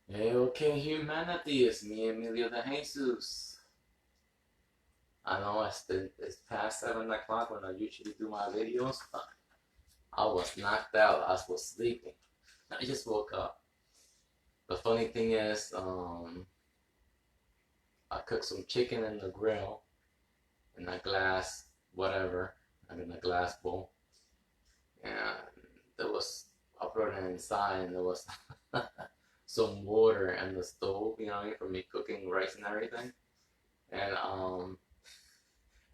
Hey, okay, humanity, it's me, Emilio de Jesus. I know it's past 7 o'clock when I usually do my videos, but I was knocked out. I was sleeping. I just woke up. The funny thing is, I cooked some chicken in the grill in a glass, whatever, and in a glass bowl. And there was, I brought it inside and there was some water in the stove, for me cooking rice and everything. And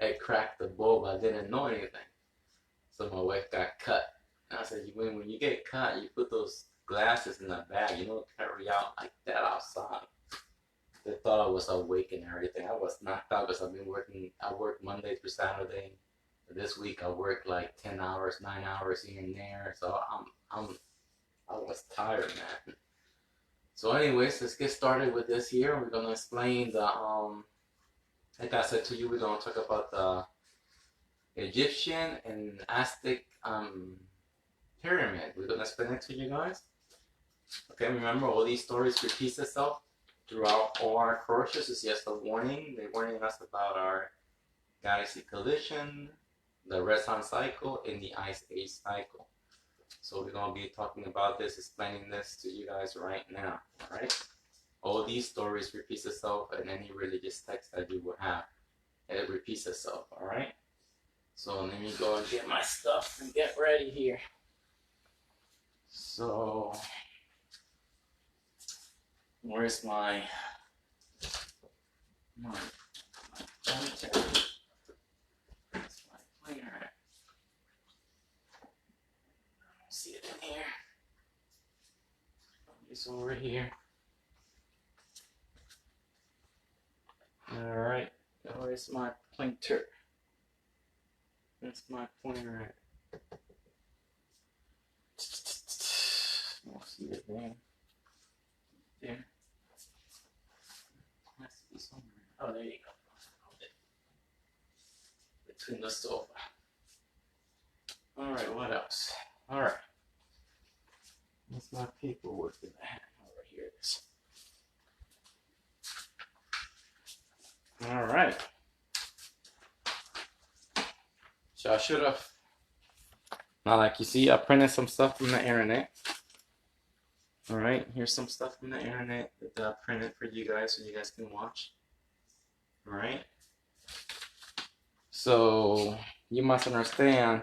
it cracked the bowl, but I didn't know anything. So my wife got cut. And I said, when you get cut, you put those glasses in a bag. You don't carry out like that outside. They thought I was awake and everything. I was knocked out because I've been working. I work Monday through Saturday. This week I worked like 10 hours, 9 hours here and there. So I was tired, man. So anyways, let's get started with this here. We're gonna explain the like I said to you, we're gonna talk about the Egyptian and Aztec pyramid. We're gonna explain it to you guys. Okay, remember all these stories repeat itself throughout all our courses. It's just a warning. They're warning us about our galaxy collision, the red sun cycle, and the ice age cycle. So we're gonna be talking about this, explaining this to you guys right now. All right. All these stories repeat itself in any religious text that you will have. It repeats itself. All right. So let me go and get my stuff and get ready here. So, where's my pointer? Where's my pointer at? I don't see it in here. It's over here. Alright, where's my pointer? That's my pointer at. I don't see it there. There. Has to be somewhere. Oh, there you go. Between the sofa. Alright, what else? Alright. What's my paperwork that I have? Over here it is. Alright. So I should have. Now, like you see, I printed some stuff from the internet. Alright, here's some stuff from the internet that I printed for you guys so you guys can watch. Alright. So you must understand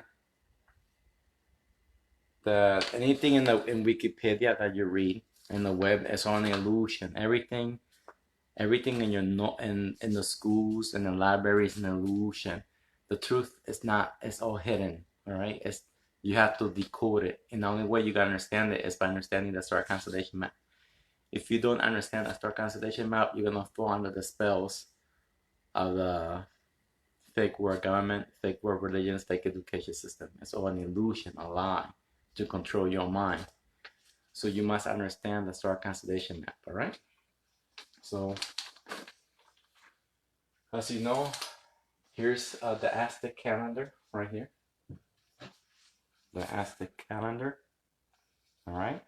that anything in Wikipedia that you read in the web is only illusion. Everything in your in the schools and the libraries is an illusion. The truth is not. It's all hidden. All right. You have to decode it, and the only way you can understand it is by understanding the star constellation map. If you don't understand the star constellation map, you're gonna fall under the spells of the fake world government, fake world religions, fake education system. It's all an illusion, a lie to control your mind. So you must understand the star constellation map. All right. So as you know, here's the Aztec calendar right here. The Aztec calendar. All right.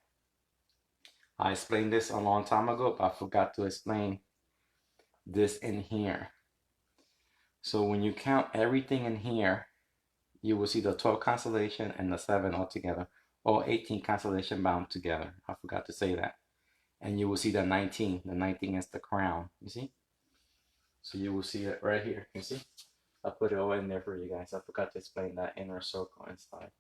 I explained this a long time ago, but I forgot to explain this in here. So when you count everything in here, you will see the 12 constellation and the 7 all together, all 18 constellation bound together. I forgot to say that. And you will see the 19. The 19 is the crown. You see? So you will see it right here. You see? I put it all in there for you guys. I forgot to explain that inner circle inside.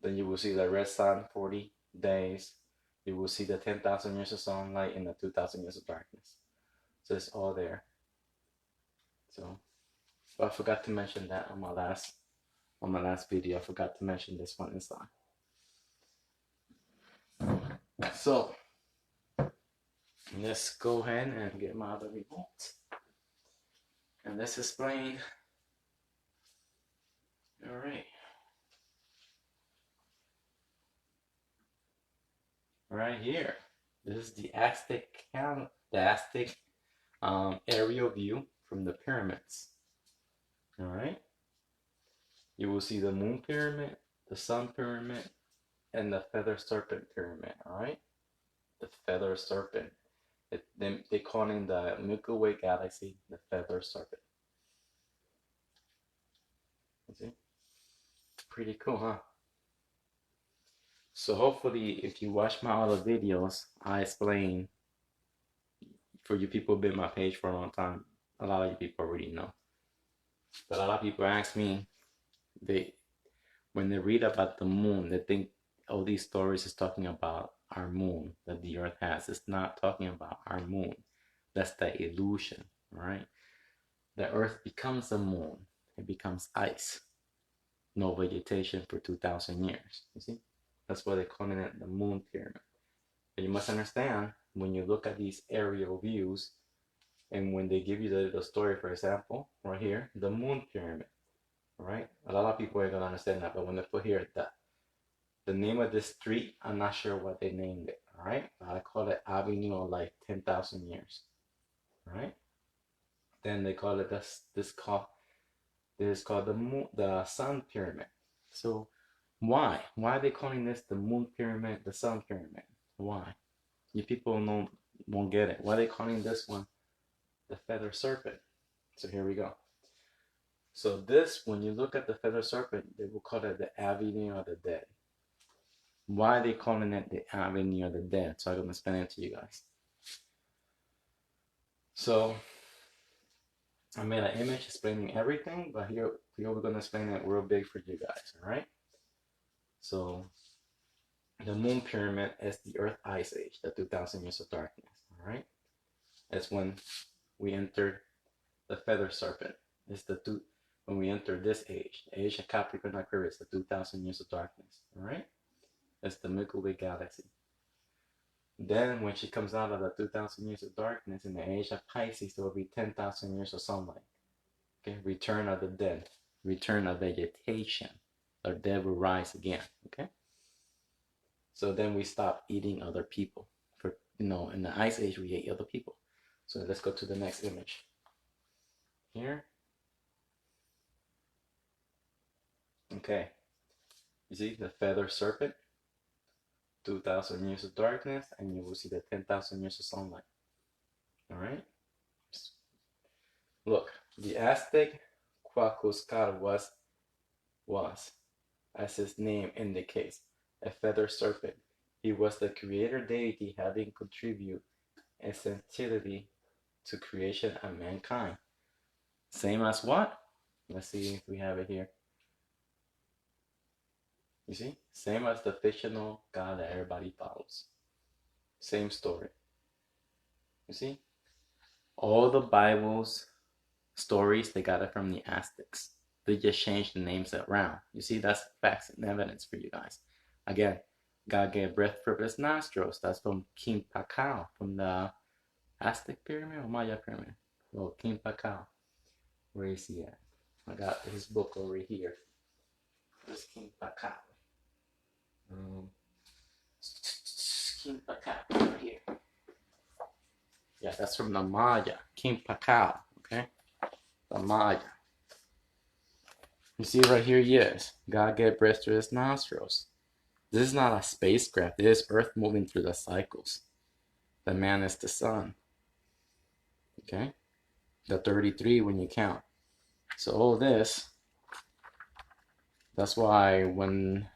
Then you will see the red sun, 40 days. You will see the 10,000 years of sunlight and the 2,000 years of darkness. So it's all there. So, but I forgot to mention that on my last video. I forgot to mention this one inside. So let's go ahead and get my other remote. And let's explain. All right. Right here. This is the Aztec aerial view from the pyramids. All right. You will see the moon pyramid, the sun pyramid, and the feather serpent pyramid. All right. the feather serpent. They call in the Milky Way galaxy the feather serpent. You see? Pretty cool, huh? So hopefully, if you watch my other videos, I explain, for you people who've been on my page for a long time, a lot of you people already know. But a lot of people ask me, when they read about the moon, they think all these stories is talking about our moon that the earth has. It's not talking about our moon. That's the illusion, right? The earth becomes a moon. It becomes ice. No vegetation for 2,000 years. You see? That's why they're calling it the moon pyramid. But you must understand, when you look at these aerial views, and when they give you the story, for example, right here, the moon pyramid, right? A lot of people are gonna understand that, but when they put here the name of this street, I'm not sure what they named it, all right? I call it Avenue of like 10,000 years, right? Then they call it this is called the sun pyramid. So why are they calling this the moon pyramid, the sun pyramid? Why? You people won't get it. Why are they calling this one the feather serpent? So here we go. So this, when you look at the feather serpent, they will call it the Avenue of the Dead. Why are they calling it the Avenue of the Dead? So I'm going to explain it to you guys. So I made an image explaining everything, but here we're going to explain it real big for you guys, all right? So the moon pyramid is the Earth Ice Age, the 2,000 years of darkness, all right? That's when we entered the feather serpent. It's when we enter this age, the age of Capricorn Aquarius, the 2,000 years of darkness, all right? That's the Milky Way galaxy. Then when she comes out of the 2,000 years of darkness in the age of Pisces, there will be 10,000 years of sunlight. Okay, return of the dead, return of vegetation. The dead will rise again. Okay. So then we stop eating other people. In the Ice Age we ate other people. So let's go to the next image. Here. Okay. You see the feather serpent, 2,000 years of darkness, and you will see the 10,000 years of sunlight. All right. Look, the Aztec Quetzalcoatl was, as his name indicates, a feather serpent. He was the creator deity, having contributed essentially to creation and mankind. Same as what? Let's see if we have it here. You see? Same as the fictional god that everybody follows. Same story. You see? All the Bible's stories, they got it from the Aztecs. They just changed the names around. You see, that's facts and evidence for you guys. Again, God gave breath for his nostrils. That's from King Pakal, from the Aztec pyramid or Maya pyramid. Oh, King Pakal. Where is he at? I got his book over here. This King Pakal. King Pakal over here. Yeah, that's from the Maya. King Pakal. Okay? The Maya. You see right here, yes. God gave breath to his nostrils. This is not a spacecraft. It is Earth moving through the cycles. The man is the sun. Okay? The 33 when you count. So all this, that's why when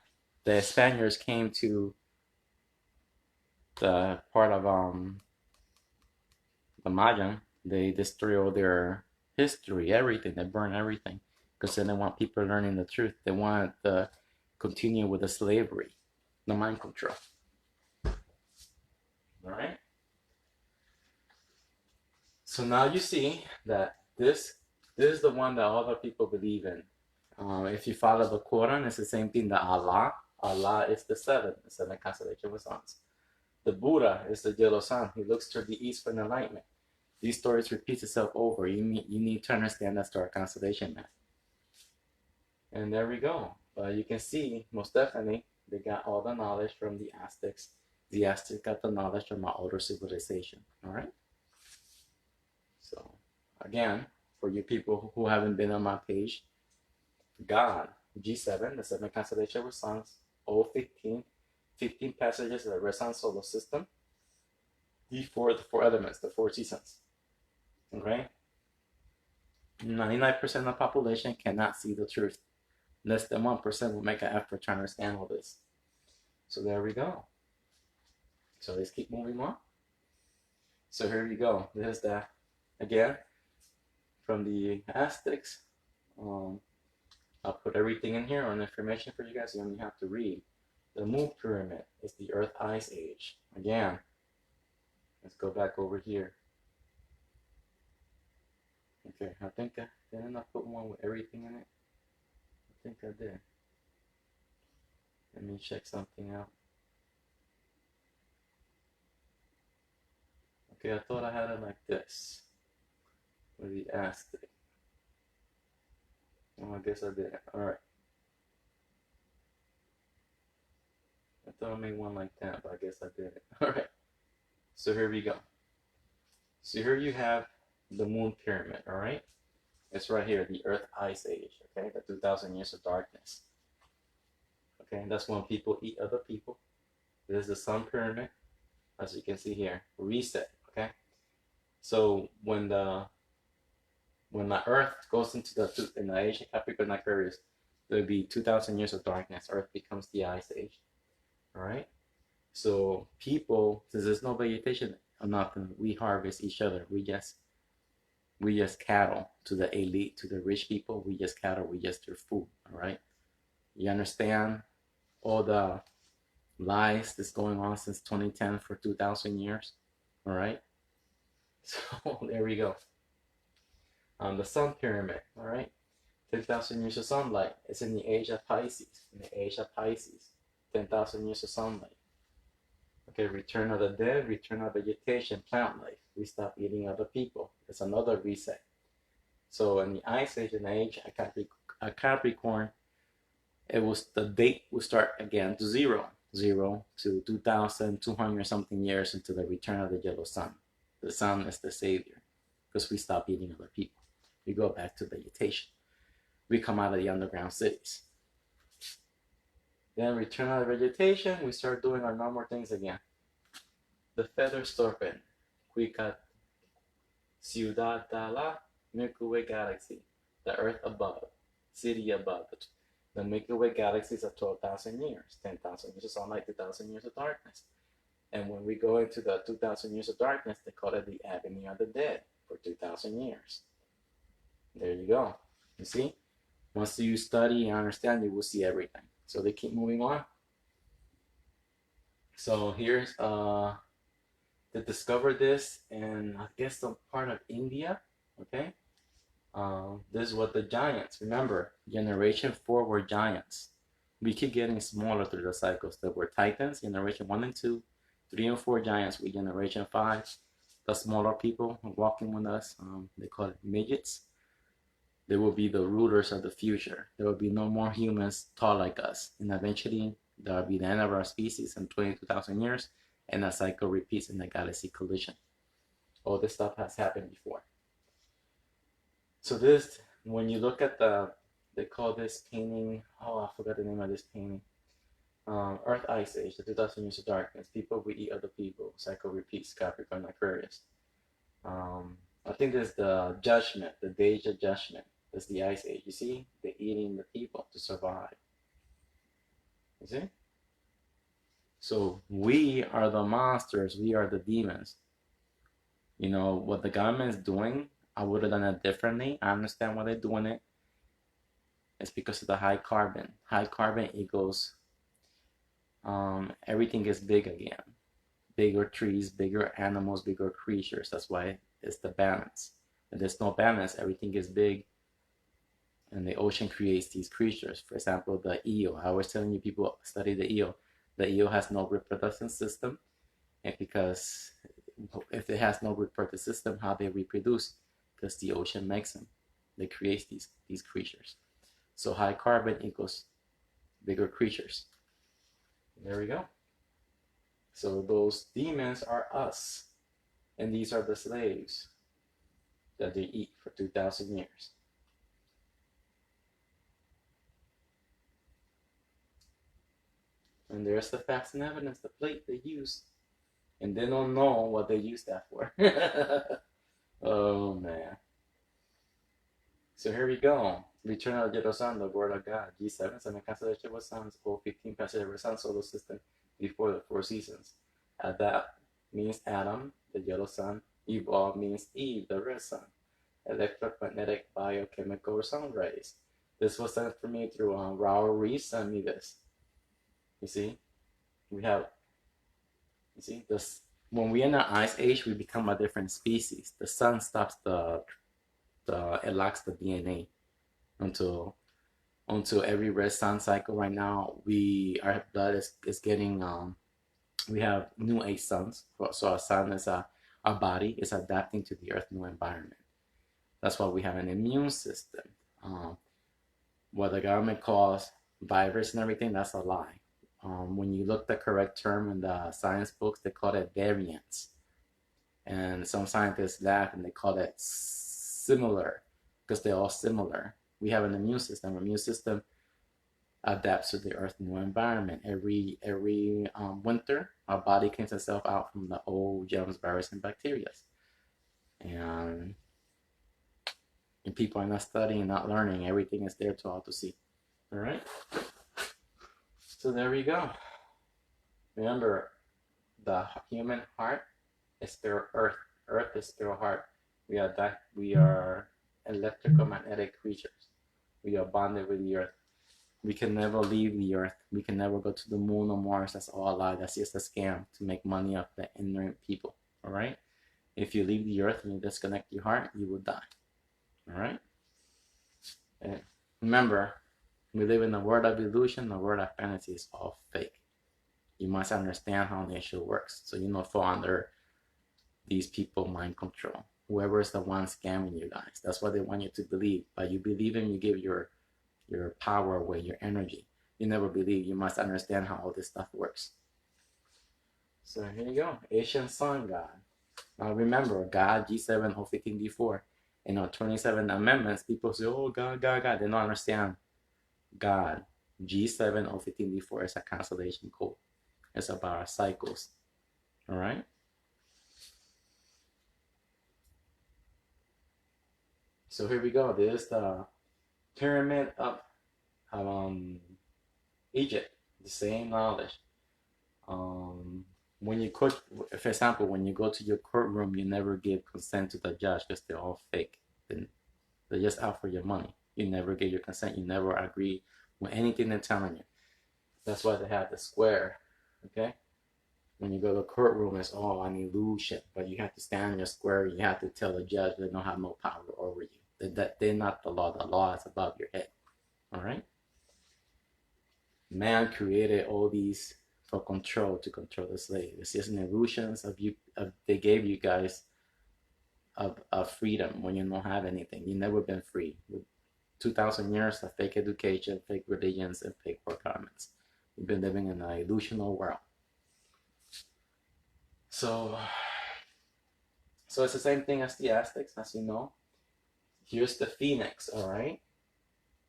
the Spaniards came to the part of the Mayan, they destroyed all their history, everything. They burned everything because they didn't want people learning the truth. They wanted to continue with the slavery, the mind control. All right. So now you see that this is the one that other people believe in. If you follow the Quran, it's the same thing that Allah is the seven constellation of suns. The Buddha is the yellow sun. He looks toward the east for enlightenment. These stories repeat itself over. You need to understand that star constellation map. And there we go. You can see, most definitely, they got all the knowledge from the Aztecs. The Aztecs got the knowledge from our older civilization. All right? So, again, for you people who haven't been on my page, God, G7, the seven constellation of suns, all 15 passages of the Red Sun solar system. the four elements, the four seasons. Okay? 99% of the population cannot see the truth. Less than 1% will make an effort to understand all this. So there we go. So let's keep moving on. So here you go. This is that again from the Aztecs. I'll put everything in here on information for you guys. You only have to read. The Moon Pyramid is the Earth Ice Age. Again, let's go back over here. Okay, I think didn't I put one with everything in it? I think I did. Let me check something out. Okay, I thought I had it like this with the Aztec. Well, I guess I did. Alright. I thought I made one like that, but I guess I did it. Alright. So here we go. So here you have the Moon Pyramid, alright? It's right here, the Earth Ice Age, okay? The 2,000 years of darkness. Okay, that's when people eat other people. This is the Sun Pyramid, as you can see here. Reset, okay? So when the Earth goes into the age of Capricorn Aquarius, there'll be 2,000 years of darkness. Earth becomes the Ice Age, alright? So people, since there's no vegetation or nothing, we harvest each other. We just cattle to the elite, to the rich people. We just cattle. We just their food. All right. You understand all the lies that's going on since 2010 for 2,000 years. All right. So there we go. The Sun Pyramid. All right. 10,000 years of sunlight. It's in the age of Pisces. In the age of Pisces, 10,000 years of sunlight. Okay, return of the dead, return of vegetation, plant life. We stop eating other people. It's another reset. So in the Ice Age, in the age of Capricorn, the date will start again to zero to 2,200 something years into the return of the yellow sun. The sun is the savior because we stop eating other people. We go back to vegetation. We come out of the underground cities. Then return out of vegetation, we start doing our normal things again. The feather serpent, Quetzalcoatl, Ciudad de la Milky Way galaxy, the Earth above, city above. The Milky Way galaxy is of 12,000 years, 10,000 years of sunlight, 2,000 years of darkness. And when we go into the 2,000 years of darkness, they call it the agony of the dead for 2,000 years. There you go. You see? Once you study and understand, you will see everything. So they keep moving on. So here's they discovered this in, I guess, some part of India. Okay. This is what the giants. Remember, generation 4 were giants. We keep getting smaller through the cycles. There were titans, generation 1 and 2, 3 and 4 giants. We generation 5. The smaller people walking with us. They call it midgets. They will be the rulers of the future. There will be no more humans tall like us. And eventually, there will be the end of our species in 22,000 years, and the cycle repeats in the galaxy collision. All this stuff has happened before. So this, when you look at they call this painting, oh, I forgot the name of this painting. Earth Ice Age, the 2,000 years of darkness. People will eat other people. Cycle repeats, Capricorn Aquarius. I think there's the judgment, the age of judgment. That's the Ice Age. You see? They're eating the people to survive. You see? So we are the monsters. We are the demons. You know, what the government is doing, I would have done it differently. I understand why they're doing it. It's because of the high carbon. High carbon equals everything gets big again. Bigger trees, bigger animals, bigger creatures. That's why it's the balance. If there's no balance, everything gets big. And the ocean creates these creatures. For example, the eel. I was telling you, people study the eel. The eel has no reproduction system. And because if it has no reproductive system, how they reproduce? Because the ocean makes them. They create these creatures. So high carbon equals bigger creatures. There we go. So those demons are us. And these are the slaves that they eat for 2,000 years. And there's the facts and evidence, the plate they use. and they don't know what they use that for. Oh man. So here we go. Return of the Sun, the Word of God. G7, 7 constellation of suns, O15 passage of sun solar system before the 4 seasons. Adapt means Adam, the yellow sun. Evolve means Eve, the red sun. Electromagnetic biochemical sun rays. This was sent for me through Raul Reese sent me this. You see? We have, you see, this. When we enter Ice Age, we become a different species. The sun stops it locks the DNA until every red sun cycle. Right now, our blood is getting we have new age suns. So our sun is our body is adapting to the Earth's new environment. That's why we have an immune system. What the government calls virus and everything, that's a lie. When you look the correct term in the science books, they call it variants. And some scientists laugh and they call it similar because they're all similar. We have an immune system. Our immune system adapts to the Earth's new environment. Every winter, our body cleans itself out from the old germs, viruses, and bacteria. And people are not studying, not learning. Everything is there to all to see. All right. So there we go. Remember, the human heart is still Earth. Earth is still heart. We are electrical magnetic creatures. We are bonded with the Earth. We can never leave the Earth. We can never go to the moon or Mars. That's all a lie. That's just a scam to make money off the ignorant people. All right. If you leave the Earth and you disconnect your heart, you will die. All right. And remember, we live in a world of illusion. The world of fantasy is all fake. You must understand how nature works, so you don't fall under these people mind control. Whoever is the one scamming you guys, that's what they want you to believe. But you believe in, you give your power away, your energy. You never believe. You must understand how all this stuff works. So here you go, Asian sun god. Now remember, God, G7, O15, D4. In our 27 amendments, people say, oh, God, God, God. They don't understand God. G7, O15, D4 is a constellation code. It's about our cycles. All right? So here we go. This is the pyramid of Egypt. The same knowledge. When you court, for example, when you go to your courtroom, you never give consent to the judge because they're all fake. They're just out for your money. You never get your consent. You never agree with anything they're telling you. That's why they have the square. Okay? When you go to the courtroom, it's all an illusion. But you have to stand in your square. You have to tell the judge they don't have no power over you. They're not the law. The law is above your head. All right? Man created all these for control, to control the slave. It's just an illusions of you. They gave you guys of freedom when you don't have anything. You've never been free. With 2,000 years of fake education, fake religions, and fake requirements. We've been living in an illusional world. So it's the same thing as the Aztecs, as you know. Here's the phoenix, all right?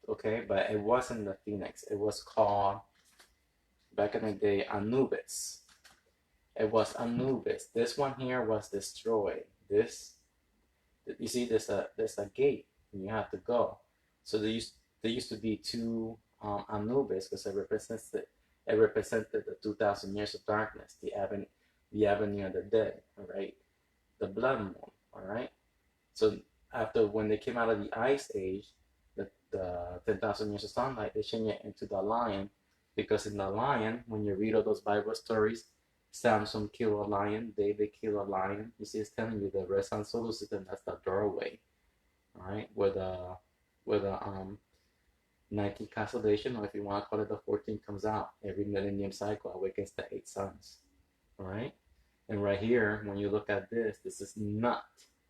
Okay, but it wasn't the phoenix. It was called, back in the day, Anubis. It was Anubis. This one here was destroyed. This, you see, there's a gate, and you have to go. So there used to be two Anubis because it represented the 2,000 years of darkness, the avenue of the dead, all right, the blood moon, all right. So after when they came out of the Ice Age, the 10,000 years of sunlight, they changed it into the lion, because in the lion, when you read all those Bible stories, Samson killed a lion, David killed a lion. You see, it's telling you the red sun solar system, that's the doorway, all right, where the 19th constellation, or if you want to call it the 14th, comes out. Every millennium cycle awakens the 8 suns. All right, and right here, when you look at this is Nut.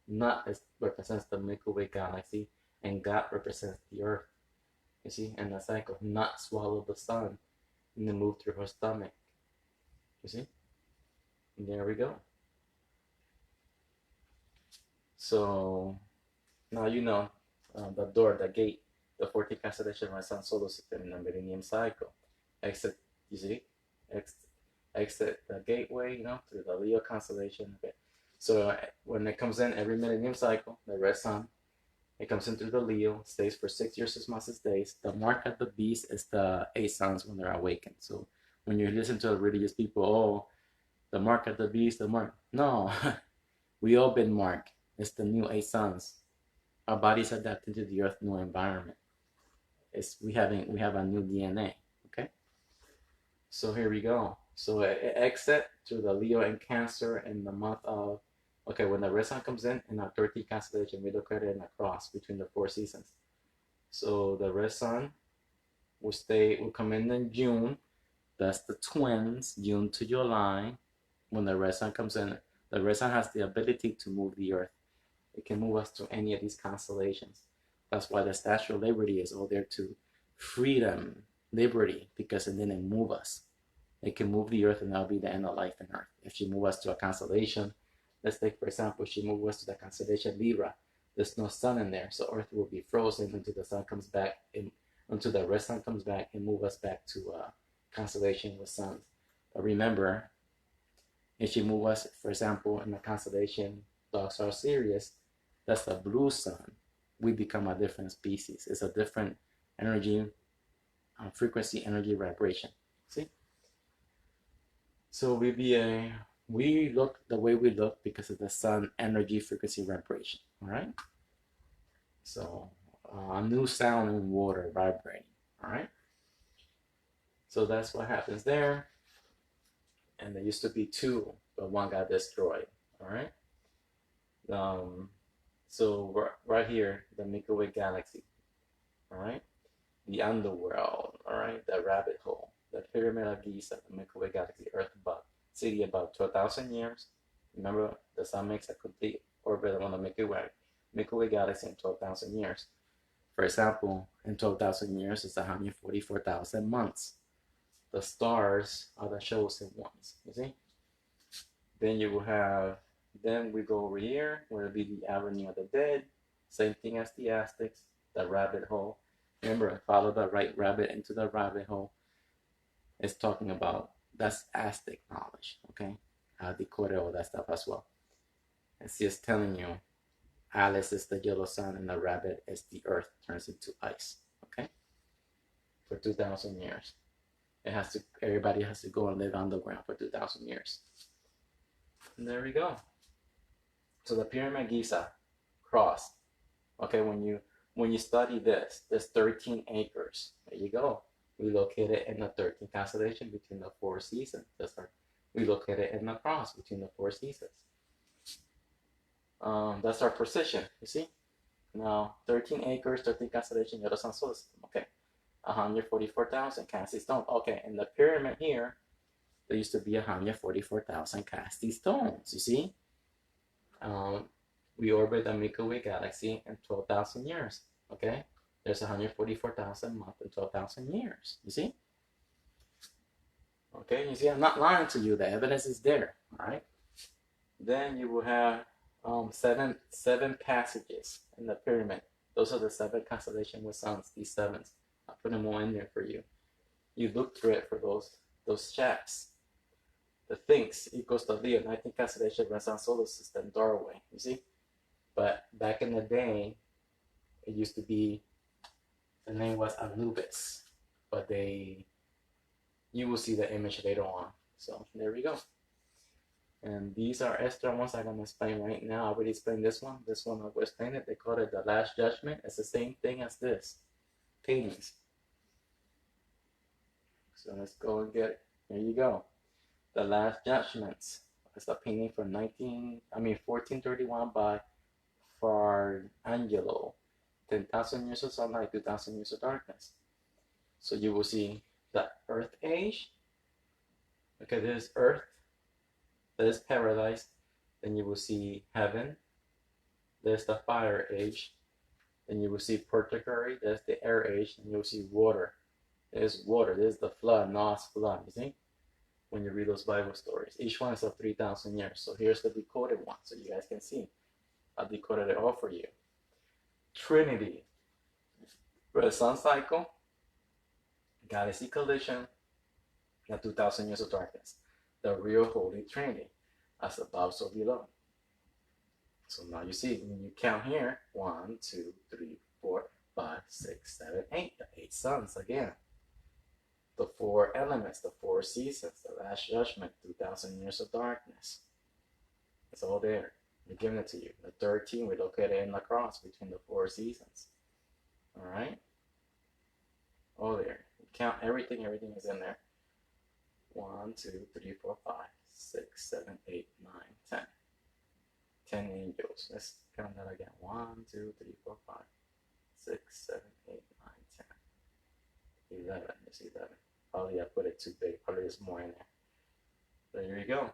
Nut represents the Milky Way galaxy, and God represents the Earth. You see, and the cycle, Nut swallowed the sun, and then moved through her stomach. You see, and there we go. So now you know the door, the gate, the 14th constellation of my sun solar system in the millennium cycle. Exit, you see, exit the gateway, through the Leo constellation. Okay. So when it comes in every millennium cycle, the red sun, it comes in through the Leo, stays for 6 years, 6 months, 6 days. The mark of the beast is the 8 suns when they're awakened. So when you listen to the religious people, oh, the mark of the beast, the mark. No, we all been marked. It's the new 8 suns. Our bodies adapted to the earth new environment. We have a new DNA. Okay. So here we go. So it exit through the Leo and Cancer in the month of, okay, when the red sun comes in our 13th constellation, we look at it in a cross between the 4 seasons. So the red sun will come in June. That's the twins, June to July. When the red sun comes in, the red sun has the ability to move the earth. It can move us to any of these constellations. That's why the Statue of Liberty is all there to freedom, liberty, because it didn't move us. It can move the earth, and that'll be the end of life on earth. If she moves us to a constellation, let's take, for example, she moves us to the constellation Libra. There's no sun in there, so earth will be frozen until the sun comes back, until the red sun comes back and move us back to a constellation with suns. But remember, if she moves us, for example, in the constellation Dog Star Sirius, that's the blue sun. We become a different species. It's a different energy, frequency, energy, vibration. See? So we look the way we look because of the sun energy, frequency, vibration. All right. So a new sound in water vibrating. All right. So that's what happens there. And there used to be 2, but 1 got destroyed. All right. So right here, the Milky Way galaxy. All right. The underworld. All right. The rabbit hole. The Pyramid of Giza, the Milky Way galaxy, Earth city about 12,000 years. Remember, the sun makes a complete orbit around the Milky Way galaxy in 12,000 years. For example, in 12,000 years, it's 144,000 months. The stars are the chosen ones, you see? Then you will have, then we go over here, where it'll be the Avenue of the Dead. Same thing as the Aztecs, the rabbit hole. Remember, follow the right rabbit into the rabbit hole. It's talking about, that's Aztec knowledge, okay? I decoded all that stuff as well. It's just telling you, Alice is the yellow sun and the rabbit is the earth, turns into ice, okay? For 2,000 years. Everybody has to go and live underground for 2,000 years. And there we go. So the Pyramid of Giza, cross. Okay, when you study this, there's 13 acres. There you go. We locate it in the 13th constellation between the 4 seasons. We locate it in the cross between the 4 seasons. That's our position, you see? Now, 13 acres, 13 constellation, Yellow Sun Solar System. Okay, 144,000 Cassie stones. Okay, in the pyramid here, there used to be 144,000 Cassie stones, you see? We orbit the Milky Way galaxy in 12,000 years, okay? There's 144,000 months in 12,000 years, you see? Okay, you see, I'm not lying to you. The evidence is there, all right? Then you will have seven passages in the pyramid. Those are the 7 constellations with suns, these 7s. I'll put them all in there for you. You look through it for those chats. The Sphinx equals the Leo, 19th constellation, Renaissance solar system, doorway, you see? But back in the day, it used to be, the name was Anubis, but you will see the image later on. So there we go. And these are extra ones I'm going to explain right now. I already explained this one. This one I will explain it. They call it the Last Judgment. It's the same thing as this. Paintings. So let's go and get it. There you go. The Last Judgments. It's a painting from 1431 by Angelo. 10,000 years of sunlight, 2,000 years of darkness. So you will see the Earth Age. Okay, this is Earth. There's paradise. Then you will see heaven. There's the fire age. Then you will see purgatory. There's the air age. And you will see water. There's water. There's the flood, Noah's flood. You see? When you read those Bible stories. Each one is of 3,000 years. So here's the decoded one so you guys can see. I decoded it all for you. Trinity. For the sun cycle, galaxy collision, and 2,000 years of darkness. the real Holy Trinity, as above, so below. So now you see, when you count here, 1, 2, 3, 4, 5, 6, 7, 8, the 8 suns again. The 4 elements, the 4 seasons, the last judgment, 2,000 years of darkness. It's all there. We're giving it to you. The 13, we located in the cross between the 4 seasons. All right? All there. You count everything, everything is in there. 1, 2, 3, 4, 5, 6, 7, 8, 9, 10. 10 angels. Let's count that again. 1, 2, 3, 4, 5, 6, 7, 8, 9, 10. 11. There's 11. Probably I put it too big. Probably there's more in there. There you go.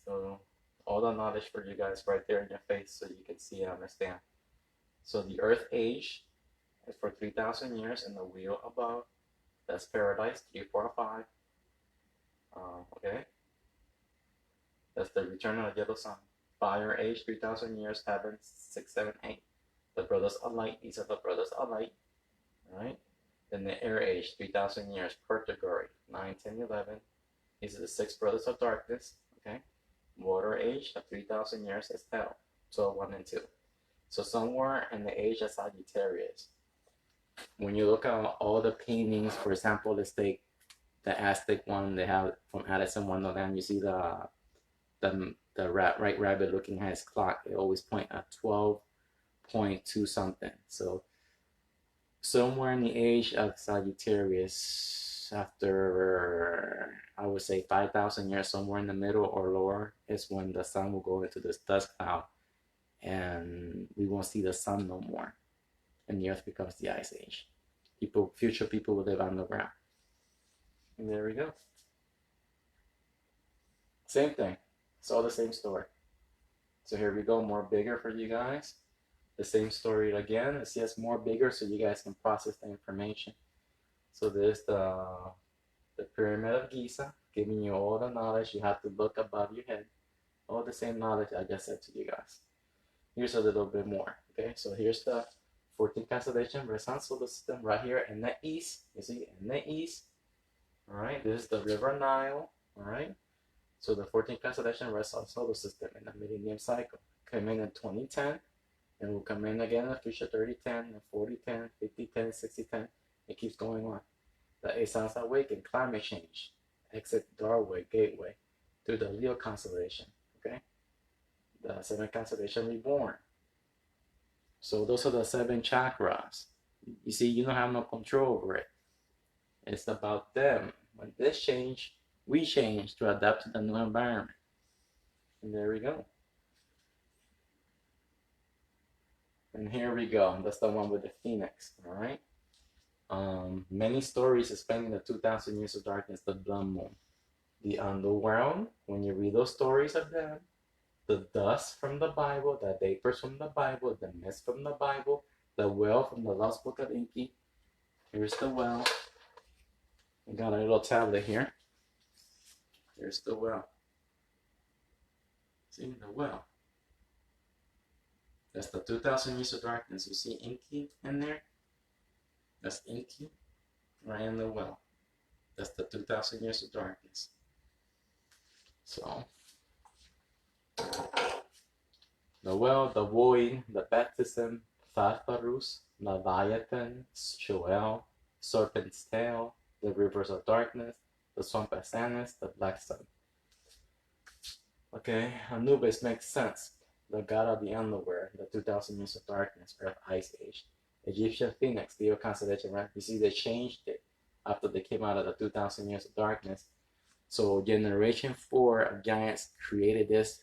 So all the knowledge for you guys right there in your face so you can see and understand. So the earth age is for 3,000 years, and the wheel above, that's paradise, 3, 4, 5. Okay. That's the return of the yellow sun. Fire age, 3,000 years, heaven, 6, 7, 8. The brothers of light, these are the brothers of light. Right? Then the air age, 3,000 years, purgatory, 9, 10, 11. These are the 6 brothers of darkness. Okay. Water age of 3,000 years is hell, 12, 1, and 2. So somewhere in the age of Sagittarius, when you look at all the paintings, for example, let's take the Aztec one they have from Alice in Wonderland. You see the right rabbit looking at his clock. They always point at 12.2 something. So somewhere in the age of Sagittarius, after I would say 5,000 years, somewhere in the middle or lower, is when the sun will go into this dust cloud, and we won't see the sun no more, and the earth becomes the ice age. Future people will live underground. And there we go. Same thing. It's all the same story. So here we go, more bigger for you guys. The same story again. It's just more bigger so you guys can process the information. So there's the Pyramid of Giza, giving you all the knowledge. You have to look above your head. All the same knowledge I just said to you guys. Here's a little bit more. Okay, so here's the 14th constellation, Sun solar system, right here in the east. You see, in the east. All right, this is the River Nile. All right, so the 14th constellation, Sun solar system in the millennium cycle, came in 2010, and will come in again in the future, 3010, and 4010, 5010, 6010. It keeps going on. The 8 signs awaken, climate change, exit doorway, gateway, through the Leo constellation. Okay, the 7th constellation, reborn. So those are the 7 chakras. You see, you don't have no control over it. It's about them. When this change, we change to adapt to the new environment. And there we go. And here we go. That's the one with the phoenix. All right. Many stories explaining the 2,000 years of darkness, the blood moon, the underworld. When you read those stories of them, the dust from the Bible, the vapors from the Bible, the mist from the Bible, the well from the Lost Book of Inky. Here's the well. We got a little tablet here. Here's the well. See the well. That's the 2,000 years of darkness. You see Inky in there? That's Inky right in the well. That's the 2,000 years of darkness. So the well, the void, the baptism, Tartarus, Leviathan, Sheol, Serpent's tail, the rivers of darkness, the swamp Asanis, the black sun. Okay, Anubis makes sense. The god of the underworld, the 2,000 years of darkness, Earth Ice Age. Egyptian Phoenix, Leo constellation, right? You see, they changed it after they came out of the 2,000 years of darkness. So generation 4 of giants created this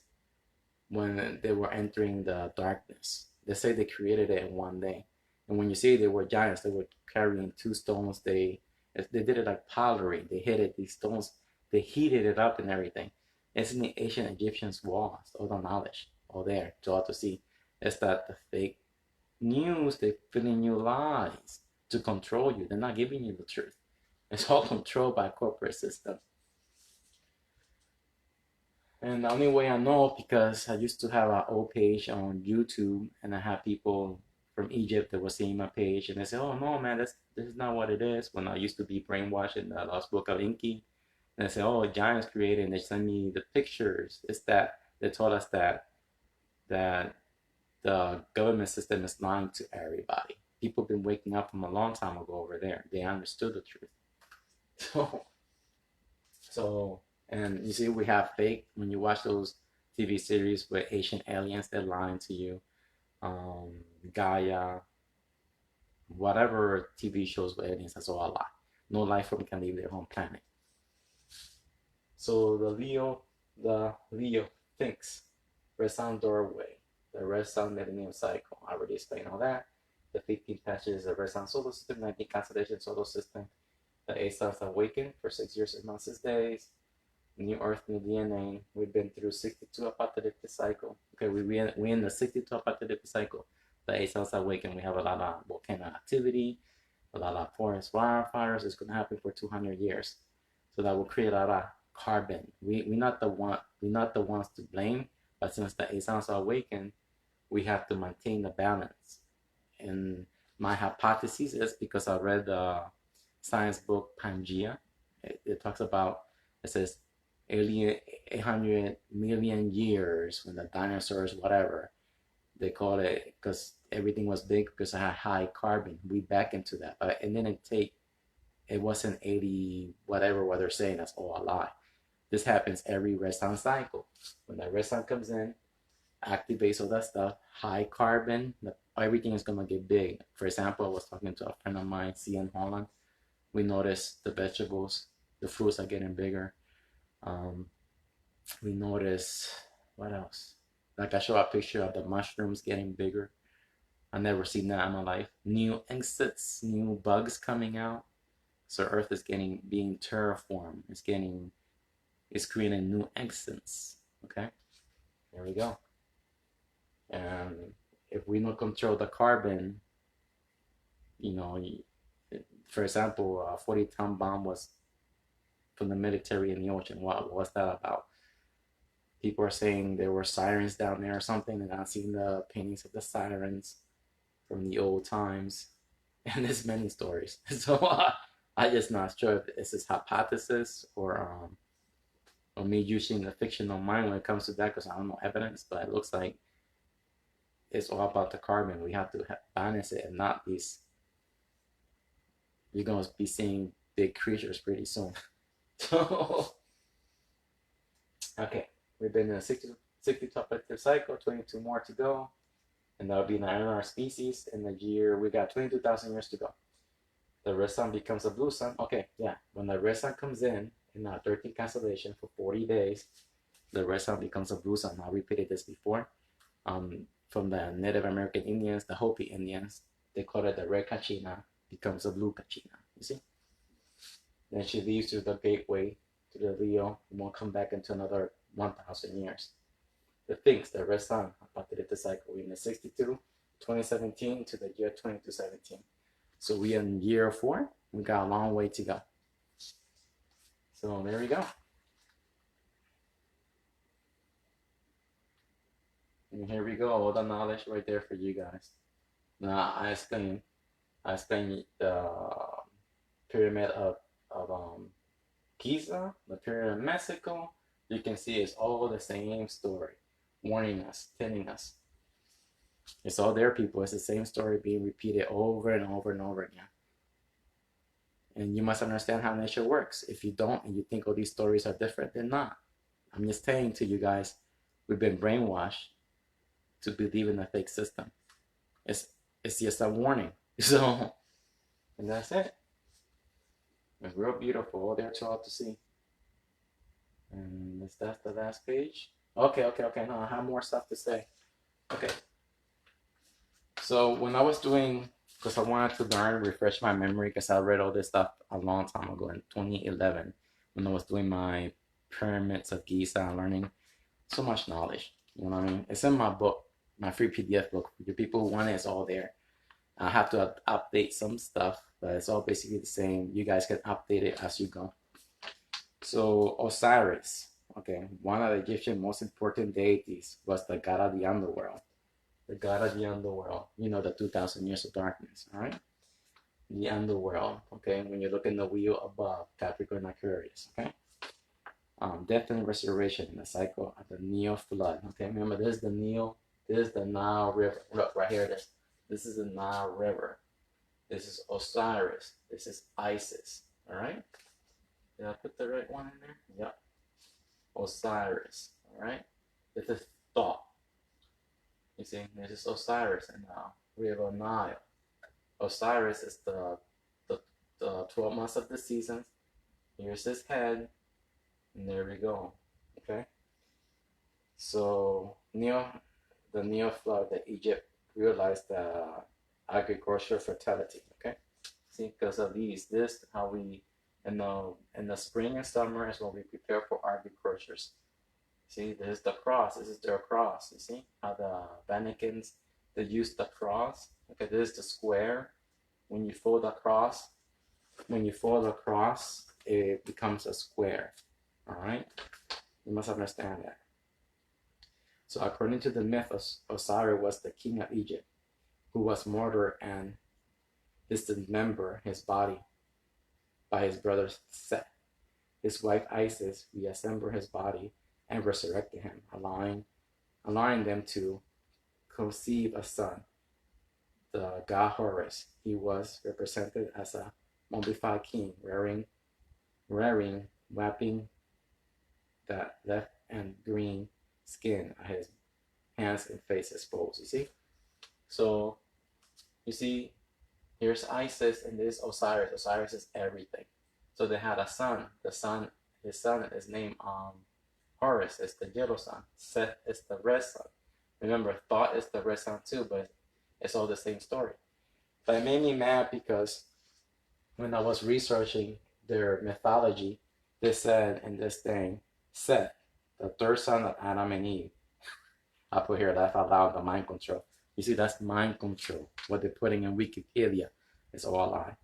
when they were entering the darkness. They say they created it in one day. And when you see they were giants, they were carrying 2 stones. They did it like pottery. They hit it, these stones, they heated it up and everything. It's in the ancient Egyptians' walls, all the knowledge, all there, to all to see. It's that the fake news, they're feeding you lies to control you. They're not giving you the truth. It's all controlled by corporate system. And the only way I know, because I used to have an old page on YouTube, and I had people from Egypt that was seeing my page, and they said, "Oh no, man, this is not what it is." When I used to be brainwashed in the Lost Book of Inky, and they said, "Oh, giants created," and they sent me the pictures. It's that they told us that the government system is lying to everybody. People have been waking up from a long time ago over there. They understood the truth. So, so, and you see, we have fake when you watch those TV series with Asian aliens that lying to you. Um, Gaia, whatever TV shows with aliens, that's all a lie. No life form can leave their home planet. So the Leo thinks, red sun doorway, the red sun millennium cycle. I already explained all that. The 15 patches of red sun solar system, 19 constellation solar system. The 8 suns awakened for 6 years, 6 months, 6 days. New Earth, new DNA. We've been through 62 apocalyptic cycle. Okay, we in the 62 apocalyptic cycle. The 8 suns awakened. We have a lot of volcano activity, a lot of forest wildfires. It's going to happen for 200 years. So that will create a lot of carbon. We're not the ones to blame, but since the 8 suns are awakened, we have to maintain the balance. And my hypothesis is because I read the science book Pangea. It talks about, it says 800 million years when the dinosaurs, whatever they call it, because everything was big because it had high carbon. We back into that, but it didn't take. It wasn't 80 whatever what they're saying. That's all a lie. This happens every red sun cycle. When the red sun comes in, activates all that stuff, high carbon, everything is gonna get big. For example, I was talking to a friend of mine, C in Holland. We noticed the vegetables, the fruits are getting bigger. We notice, what else? Like I show a picture of the mushrooms getting bigger. I never seen that in my life. New insects, new bugs coming out. So Earth is being terraformed. It's creating new existence. Okay, there we go. And if we don't control the carbon, for example, a 40-ton bomb was from the military in the ocean. What was that about? People are saying there were sirens down there or something, and I've seen the paintings of the sirens from the old times, and there's many stories. So I just not sure if it's his hypothesis or me using the fictional mind when it comes to that, because I don't know evidence, but it looks like it's all about the carbon. We have to balance it, and not these. You're gonna be seeing big creatures pretty soon. So, okay, we've been in a 60 top cycle, 22 more to go, and that'll be in our species. In the year, we got 22,000 years to go. The red sun becomes a blue sun. Okay, yeah, when the red sun comes in our 13th constellation for 40 days, the red sun becomes a blue sun. I repeated this before. From the Native American Indians, the Hopi Indians, they call it the red kachina becomes a blue kachina. You see? Then she leaves through the gateway to the Leo and won't come back into another 1,000 years. The things, the red sun, about to hit the cycle. We're in the 62, 2017 to the year 2217. So we in year 4. We got a long way to go. So there we go. And here we go, all the knowledge right there for you guys. Now I explain the pyramid of Giza, the pyramid of Mexico. You can see it's all the same story, warning us, telling us. It's all there, people. It's the same story being repeated over and over and over again. And you must understand how nature works. If you don't, and you think all these stories are different, they're not. I'm just saying to you guys, we've been brainwashed to believe in a fake system. It's just a warning. So, and that's it. It's real beautiful, all there to all to see. And that's the last page. Okay. No, I have more stuff to say. Okay. So when I was doing, because I wanted to learn, refresh my memory, because I read all this stuff a long time ago in 2011, when I was doing my pyramids of Giza and learning so much knowledge. You know what I mean? It's in my book, my free PDF book. For the people who want it, it's all there. I have to update some stuff, but it's all basically the same. You guys can update it as you go. So Osiris, okay, one of the Egyptian most important deities, was the god of the underworld. the god of the underworld. You know, the 2,000 years of darkness, all right? The underworld, okay? When you look in the wheel above, Capricorn Aquarius, okay? Death and resurrection in the cycle of the Nile flood, okay? Remember, this is the Nile River. Look, right here it is. This is the Nile River. This is Osiris. This is Isis, all right? Did I put the right one in there? Yep. Osiris, all right? This is thought. You see, this is Osiris in the River Nile. Osiris is the 12 months of the seasons. Here's his head, and there we go. Okay. So the Nile flood that Egypt realized agricultural fertility. Okay. See, because of this how we in the spring and summer is when we prepare for agriculture. See, this is the cross. This is their cross. You see how the Vaticans they use the cross. Okay, this is the square. When you fold the cross, it becomes a square. All right, you must understand that. So, according to the myth, Osiris was the king of Egypt, who was murdered and dismembered his body by his brother Seth. His wife Isis reassembled his body and resurrected him, allowing them to conceive a son. The god Horus, he was represented as a mummified king, wrapping that left and green skin of his hands and face exposed. You see? So, you see, here's Isis and this Osiris. Osiris is everything. So they had a son. His son is named Horus is the yellow sun. Seth is the red sun. Remember, Thought is the red sun too, but it's all the same story. But it made me mad because when I was researching their mythology, they said in this thing, Seth, the third son of Adam and Eve. I put here, laugh out loud, the mind control. You see, that's mind control. What they're putting in Wikipedia is all a lie.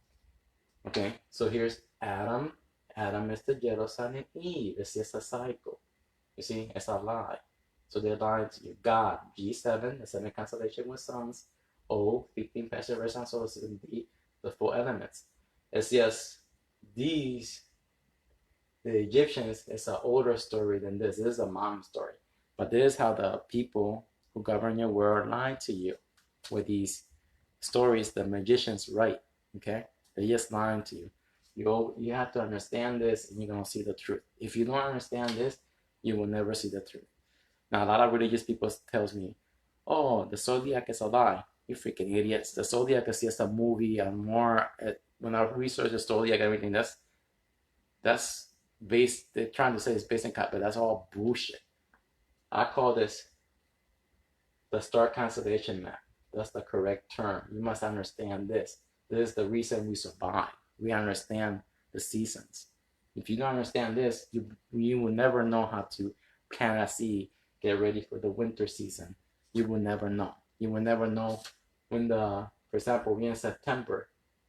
Okay, so here's Adam. Adam is the yellow sun, and Eve is just a cycle. You see, it's a lie. So they're lying to you. God, G7, the 7 constellation with suns. O, 15 perseverance, so it's the 4 elements. It's just the Egyptians, it's an older story than this. This is a modern story. But this is how the people who govern your world lie to you with these stories the magicians write. Okay? They're just lying to you. You have to understand this and you're going to see the truth. If you don't understand this, you will never see the truth. Now, a lot of religious people tells me, oh, the zodiac is a lie. You freaking idiots. The zodiac is just a movie and more. When I research the zodiac and everything, that's based, they're trying to say it's based on cut, but that's all bullshit. I call this the star constellation map. That's the correct term. You must understand this. This is the reason we survive. We understand the seasons. If you don't understand this, you will never know how to plant a seed, get ready for the winter season. You will never know. You will never know when for example, we're in September.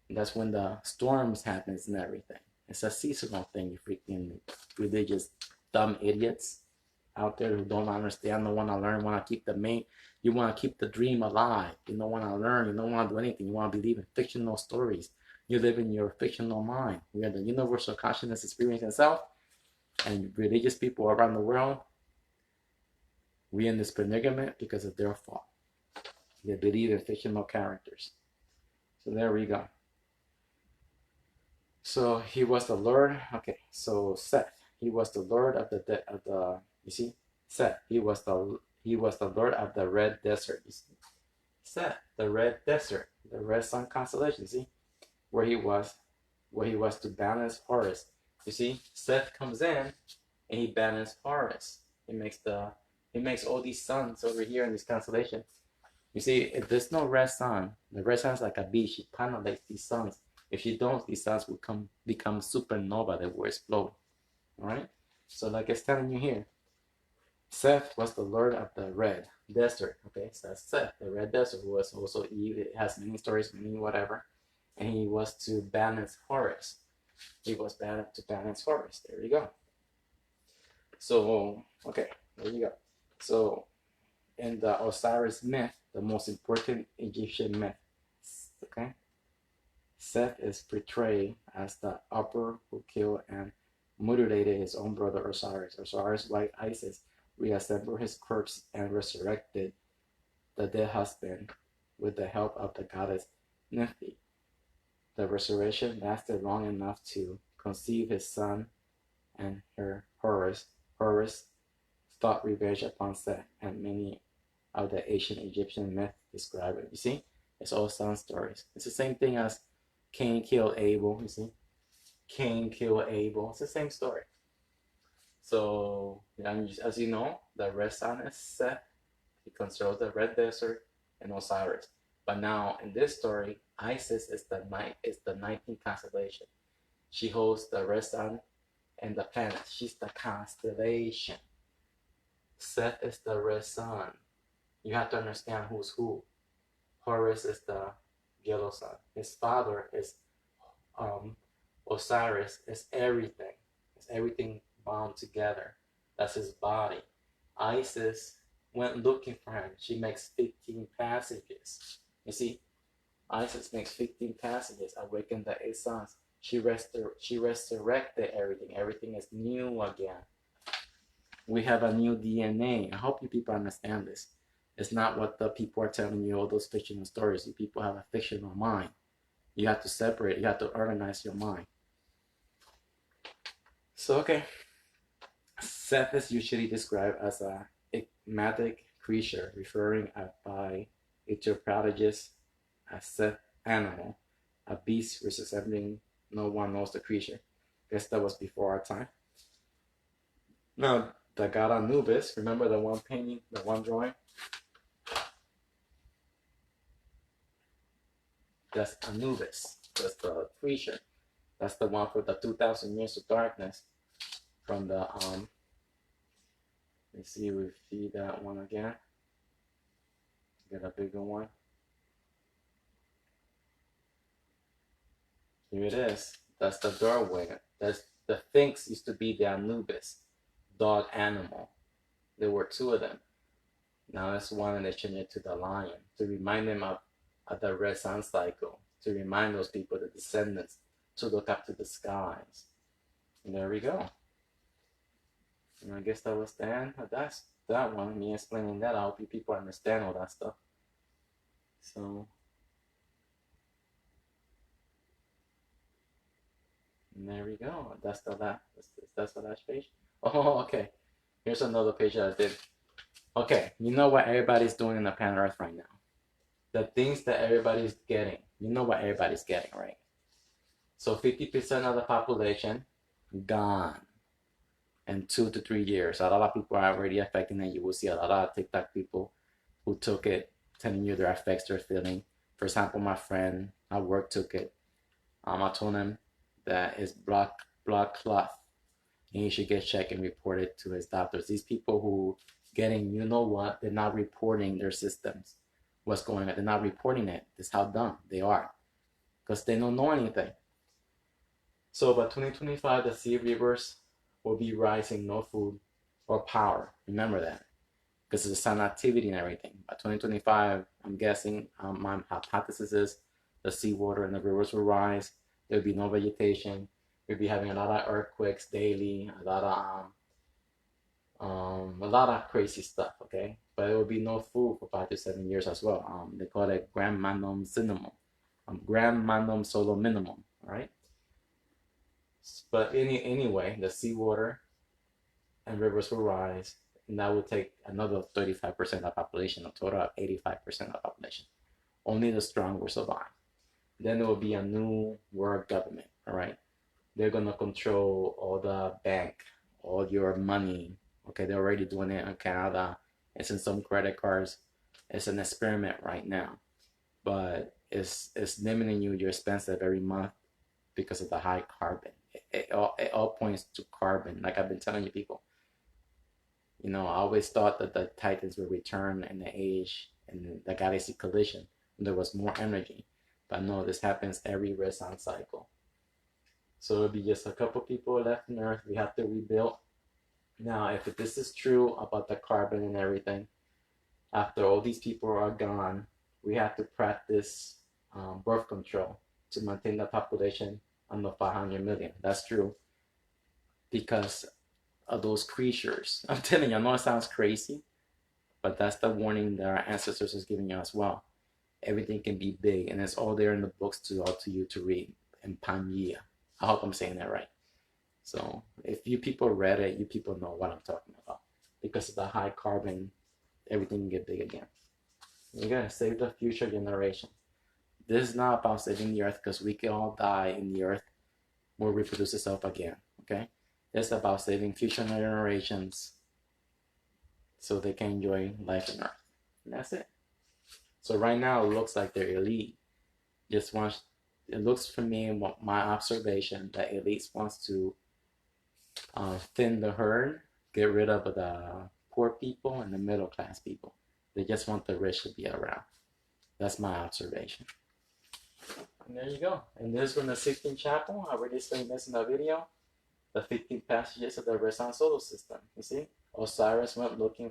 That's when the storms happens and everything. It's a seasonal thing, you freaking religious dumb idiots out there who don't understand, don't want to learn, want to keep you want to keep the dream alive. You don't want to learn, you don't want to do anything. You want to believe in fictional stories. You live in your fictional mind. We are the universal consciousness experience itself, and religious people around the world, we in this predicament because of their fault. They believe in fictional characters. So there we go. So he was the Lord. Okay, so Seth, he was the Lord of the you see, Seth, he was the Lord of the red desert. You see? Seth, the red desert, the red sun constellation. See, where he was to balance Horus. You see, Seth comes in and he balances Horus. He makes all these suns over here in this constellation. You see, if there's no red sun, the red sun is like a beach. It panelates these suns. If you don't, these suns will become supernova that will explode. All right. So, like it's telling you here, Seth was the Lord of the red desert. Okay, so that's Seth, the red desert, who was also Eve. It has many stories, many whatever, and he was to balance Horus. He was to balance Horus. There you go. So, okay, there you go. So, in the Osiris myth, the most important Egyptian myth, okay, Seth is portrayed as the upper who killed and mutilated his own brother Osiris. Osiris' wife Isis reassembled his corpse and resurrected the dead husband with the help of the goddess Nephthys. The resurrection lasted long enough to conceive his son and her Horus. Horus sought revenge upon Seth, and many of the ancient Egyptian myths describe it. You see, it's all son stories. It's the same thing as Cain killed Abel. You see, Cain killed Abel. It's the same story. So, as you know, the red sun is Seth. He controls the red desert and Osiris. But now in this story, Isis is the 19th constellation. She holds the red sun and the planets. She's the constellation. Seth is the red sun. You have to understand who's who. Horus is the yellow sun. His father is Osiris. Is everything. It's everything bound together. That's his body. Isis went looking for him. She makes 15 passages. You see, Isis makes 15 passages, awakened the 8 sons. She resurrected everything. Everything is new again. We have a new DNA. I hope you people understand this. It's not what the people are telling you, all those fictional stories. You people have a fictional mind. You have to separate. You have to organize your mind. So, okay. Seth is usually described as a enigmatic creature, referring by anthropologists as Seth animal, a beast resembling no one knows the creature. Guess that was before our time. Now, the god Anubis, remember the one painting, the one drawing? That's Anubis. That's the creature. That's the one for the 2,000 years of darkness. From the let's see if we feed that one again. Get a bigger one. Here it is. That's the doorway. That's the Sphinx used to be the Anubis, dog animal. There were 2 of them. Now it's one, and they changed it to the lion to remind them of the red sun cycle. To remind those people, the descendants, to look up to the skies. And there we go. And I guess that was the end of that one. Me explaining that. I hope you people understand all that stuff. So, and there we go. That's the last page. Oh, okay. Here's another page that I did. Okay, you know what everybody's doing in the planet Earth right now. The things that everybody's getting. You know what everybody's getting, right? So 50% of the population gone in 2 to 3 years. A lot of people are already affecting it. You will see a lot of TikTok people who took it, telling you their effects they're feeling. For example, my friend at work took it. I told him that it's blood clot, and he should get checked and reported to his doctors. These people who getting, you know what, they're not reporting their systems. What's going on? They're not reporting it. This is how dumb they are, because they don't know anything. So by 2025, the sea rivers will be rising, no food or power. Remember that, because of the sun activity and everything. By 2025, I'm guessing, my hypothesis is the seawater and the rivers will rise. There'll be no vegetation. We'll be having a lot of earthquakes daily, a lot of crazy stuff, okay? But there will be no food for 5 to 7 years as well. They call it grand minimum solo minimum, all right? But anyway, the seawater and rivers will rise, and that will take another 35% of the population, a total of 85% of the population. Only the strong will survive. Then there will be a new world government, all right? They're going to control all the bank, all your money. Okay, they're already doing it in Canada. It's in some credit cards. It's an experiment right now. But it's limiting your expenses every month because of the high carbon. It all points to carbon, like I've been telling you people. You know, I always thought that the Titans would return in the age in the galaxy collision when there was more energy. But no, this happens every red sun cycle. So it'll be just a couple people left on Earth. We have to rebuild. Now, if this is true about the carbon and everything, after all these people are gone, we have to practice birth control to maintain the population under 500 million. That's true because of those creatures. I'm telling you, I know it sounds crazy, but that's the warning that our ancestors is giving you as well. Everything can be big, and it's all there in the books to all to you to read in Pangea. I hope I'm saying that right. So if you people read it, you people know what I'm talking about. Because of the high carbon, everything can get big again. You gotta save the future generation. This is not about saving the earth because we can all die and the earth will reproduce itself again. Okay? It's about saving future generations so they can enjoy life on earth. And that's it. So right now it looks like they're elite. Just wants, it looks for me, my observation, that elites wants to thin the herd, get rid of the poor people and the middle class people. They just want the rich to be around. That's my observation. And there you go. And this from the 16th chapel. I already explained this in the video. The 15 passages of the Renaissance solar system. You see? Osiris went looking,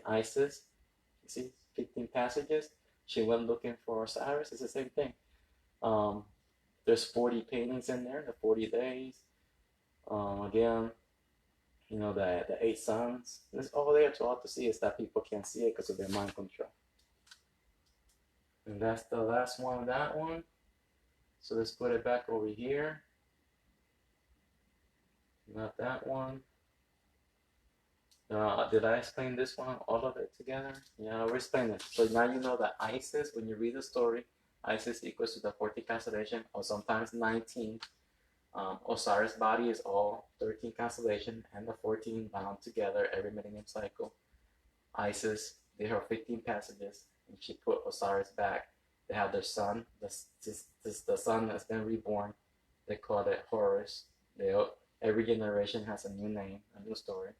Isis. You see? 15 passages. She went looking for Osiris. It's the same thing. There's 40 paintings in there, the 40 days. Again, you know, the 8 suns. It's all there to all to see. Is that people can't see it because of their mind control. And that's the last one of that one. So let's put it back over here. Not that one. Did I explain this one, all of it together? Yeah, I'll explain it. So now you know that Isis, when you read the story, Isis equals to the 14 constellation, or sometimes 19. Osiris' body is all 13 constellation, and the 14 bound together every millennium cycle. Isis did her 15 passages, and she put Osiris back. They have their son, the son that's been reborn. They call it Horus. Every generation has a new name, a new story.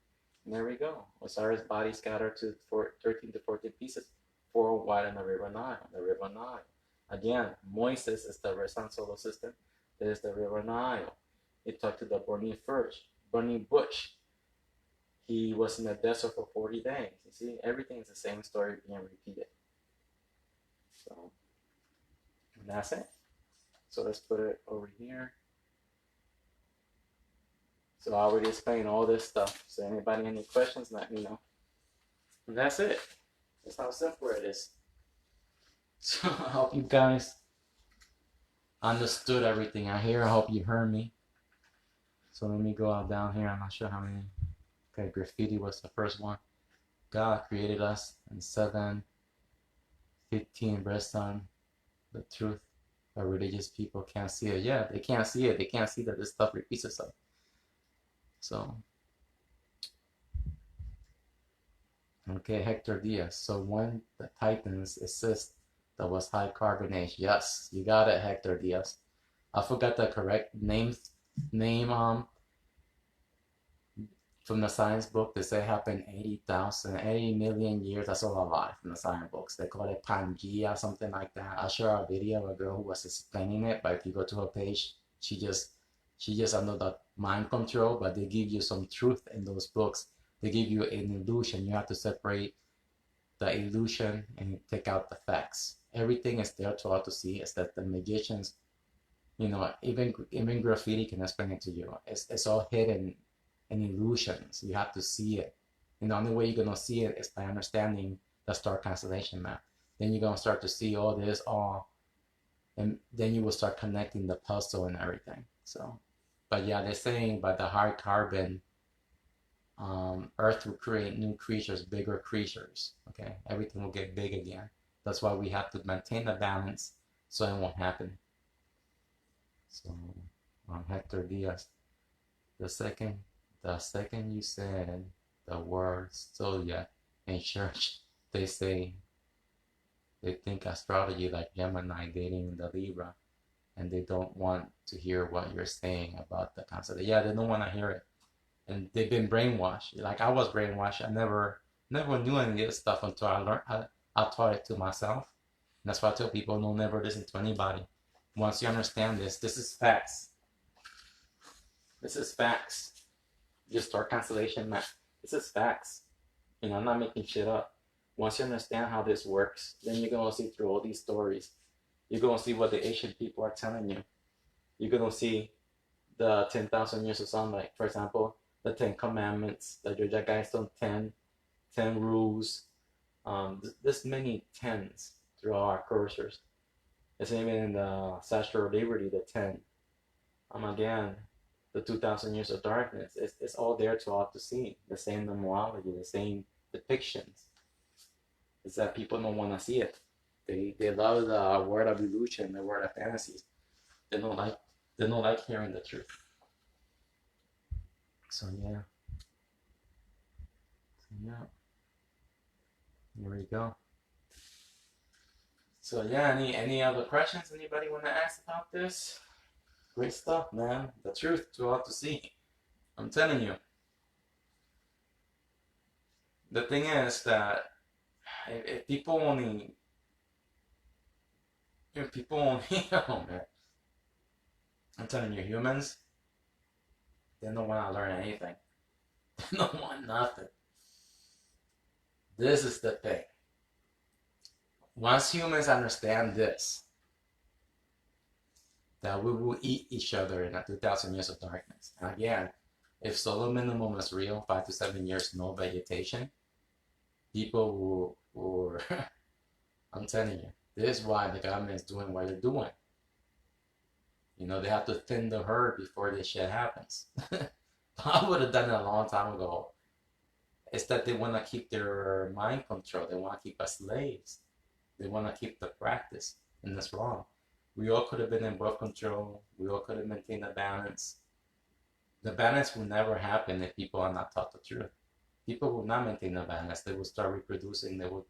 And there we go. Osiris' body scattered to 13 to 14 pieces, 4 wide in the River Nile. The River Nile. Again, Moises is the Renaissance solar system. There's the River Nile. He talked to the burning bush. He was in the desert for 40 days. You see, everything is the same story being repeated. So, and that's it. So let's put it over here. So I already explained all this stuff. So anybody any questions, let me know. And that's it. That's how simple it is. So I hope you guys understood everything I hear. I hope you heard me. So let me go out down here. I'm not sure how many. Okay, graffiti was the first one. God created us in 7:15. Rest on the truth. But religious people can't see it. Yeah, they can't see it. They can't see that this stuff repeats itself. So, okay, Hector Diaz. So when the Titans exist, that was high carbon age. Yes, you got it, Hector Diaz. I forgot the correct name from the science book. They say it happened 80 million years. That's all a lie from the science books. They call it Pangea, something like that. I'll show a video of a girl who was explaining it, but if you go to her page, she just under the mind control, but they give you some truth in those books. They give you an illusion. You have to separate the illusion and take out the facts. Everything is there to all to see. Is that the magicians, you know, even graffiti can explain it to you. It's all hidden in illusions. You have to see it. And the only way you're gonna see it is by understanding the star constellation map. Then you're gonna start to see all this, and then you will start connecting the puzzle and everything. So, but yeah, they're saying by the high carbon, Earth will create new creatures, bigger creatures. Okay, everything will get big again. That's why we have to maintain the balance so it won't happen. So, Hector Diaz, the second you said the word zodiac in church, they think astrology like Gemini dating the Libra, and they don't want to hear what you're saying about the concept. Yeah, they don't want to hear it, and they've been brainwashed. Like I was brainwashed. I never knew any of this stuff until I learned. I taught it to myself. And that's why I tell people, don't never listen to anybody. Once you understand this is facts. This is facts. Your star constellation map. This is facts. You know, I'm not making shit up. Once you understand how this works, then you're gonna see through all these stories. You're gonna see what the ancient people are telling you. You're gonna see the 10,000 years of sunlight. For example, the 10 Commandments, the Jojagaisan 10 rules. There's many tens through our cursors. It's even in the Statue of Liberty, the 10. Again, the 2,000 years of darkness. It's all there to all to see. The same numerology, the same depictions. It's that people don't want to see it. They love the word of illusion, the word of fantasies. They don't like hearing the truth. So yeah. Here we go. So yeah, any other questions anybody want to ask about this? Great stuff, man. The truth to all to see. I'm telling you. The thing is that if people only, oh man, I'm telling you, humans, they don't want to learn anything. They don't want nothing. This is the thing. Once humans understand this, that we will eat each other in a 2,000 years of darkness. And again, if solar minimum is real, 5 to 7 years, no vegetation, people will I'm telling you, this is why the government is doing what they're doing. You know, they have to thin the herd before this shit happens. I would have done it a long time ago. It's that they want to keep their mind control. They want to keep us slaves. They want to keep the practice, and that's wrong. We all could have been in birth control. We all could have maintained a balance. The balance will never happen if people are not taught the truth. People will not maintain a balance. They will start reproducing. They will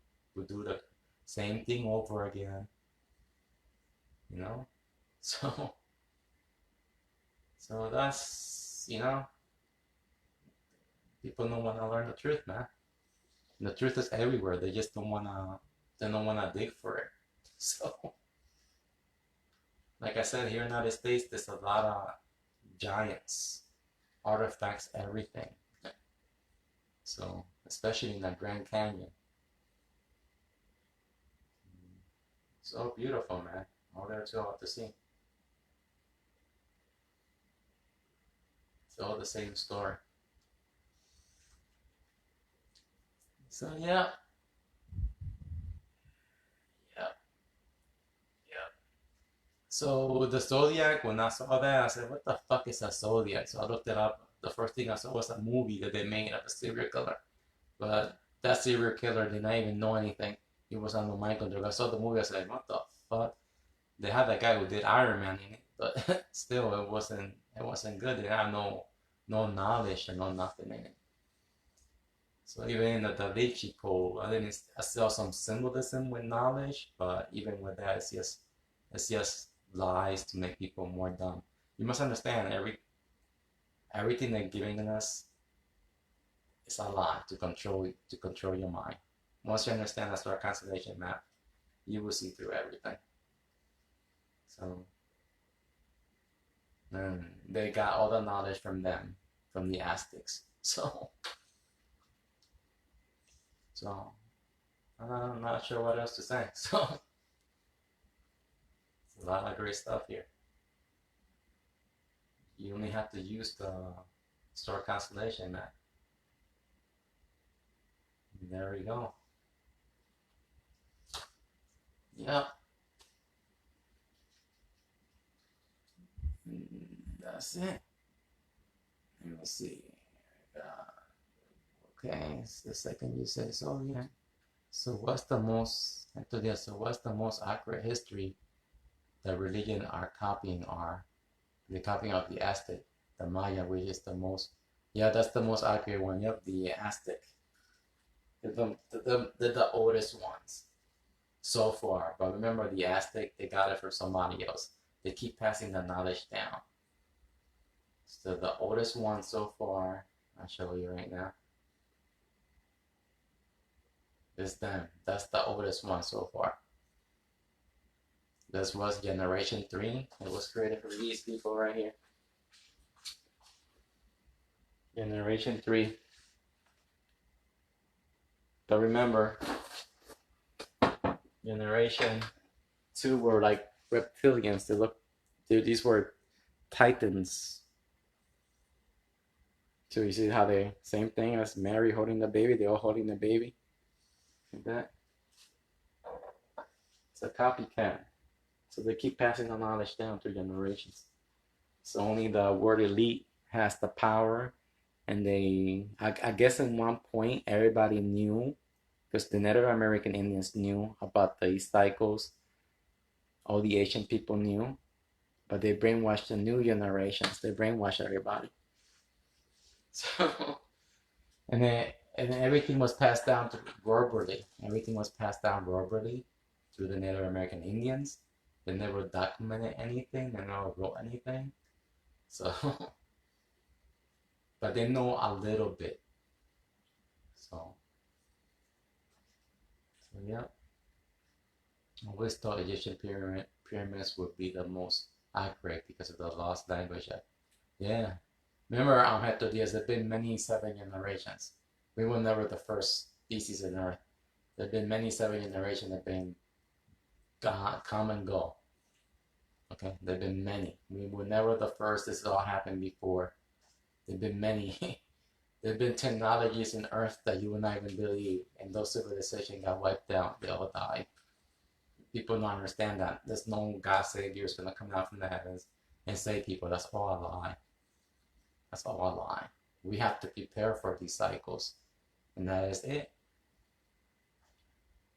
do the same thing over again. You know? So that's, you know, people don't want to learn the truth, man. And the truth is everywhere. They just don't want to dig for it. So, like I said, here in the United States, there's a lot of giants, artifacts, everything. So, especially in the Grand Canyon. So beautiful, man. All there to see. It's all the same story. So yeah. So the zodiac, when I saw that, I said, "What the fuck is a zodiac?" So I looked it up. The first thing I saw was a movie that they made of a serial killer. But that serial killer did not even know anything. He was under mind control. I saw the movie. I said, "What the fuck?" They had that guy who did Iron Man in it, but still, it wasn't good. They had no knowledge and no nothing in it. So even in the Da Vinci Code, I saw some symbolism with knowledge, but even with that, it's just lies to make people more dumb. You must understand everything they're giving us is a lie to control your mind. Once you understand the star constellation map, you will see through everything. So they got all the knowledge from them, from the Aztecs. So I'm not sure what else to say. So it's a lot of great stuff here. You only have to use the star constellation map. And there we go. Yep. That's it. Let me see. Okay, it's the second you said so, yeah. So what's the most accurate history the religion are copying the copying of the Aztec, the Maya, which is the most, yeah, that's the most accurate one. Yep, the Aztec. The oldest ones so far. But remember, the Aztec, they got it from somebody else. They keep passing the knowledge down. So the oldest one so far, I'll show you right now. Is them. That's the oldest one so far. This was generation 3. It was created for these people right here. Generation 3. But remember, Generation 2 were like reptilians. These were titans. So you see how they, same thing as Mary holding the baby, they all holding the baby. Like that. It's a copycat. So they keep passing the knowledge down through generations. So only the word elite has the power. And I guess at one point, everybody knew, because the Native American Indians knew about the cycles. All the Asian people knew, but they brainwashed the new generations. They brainwashed everybody. So, and then everything was passed down verbally. Everything was passed down verbally through the Native American Indians. They never documented anything. They never wrote anything. So, but they know a little bit. So yeah. I always thought Egyptian pyramids would be the most accurate because of the lost language. Yeah. Remember, Hector Diaz, there have been many 7 generations. We were never the first species on Earth. There have been many 7 generations that have been come and go. Okay, there have been many. We were never the first. This all happened before. There have been many. There have been technologies in Earth that you would not even believe, and those civilizations got wiped out. They all died. People don't understand that. There's no God Savior is going to come out from the heavens and save people. That's all a lie. That's all a lie. We have to prepare for these cycles. And that is it.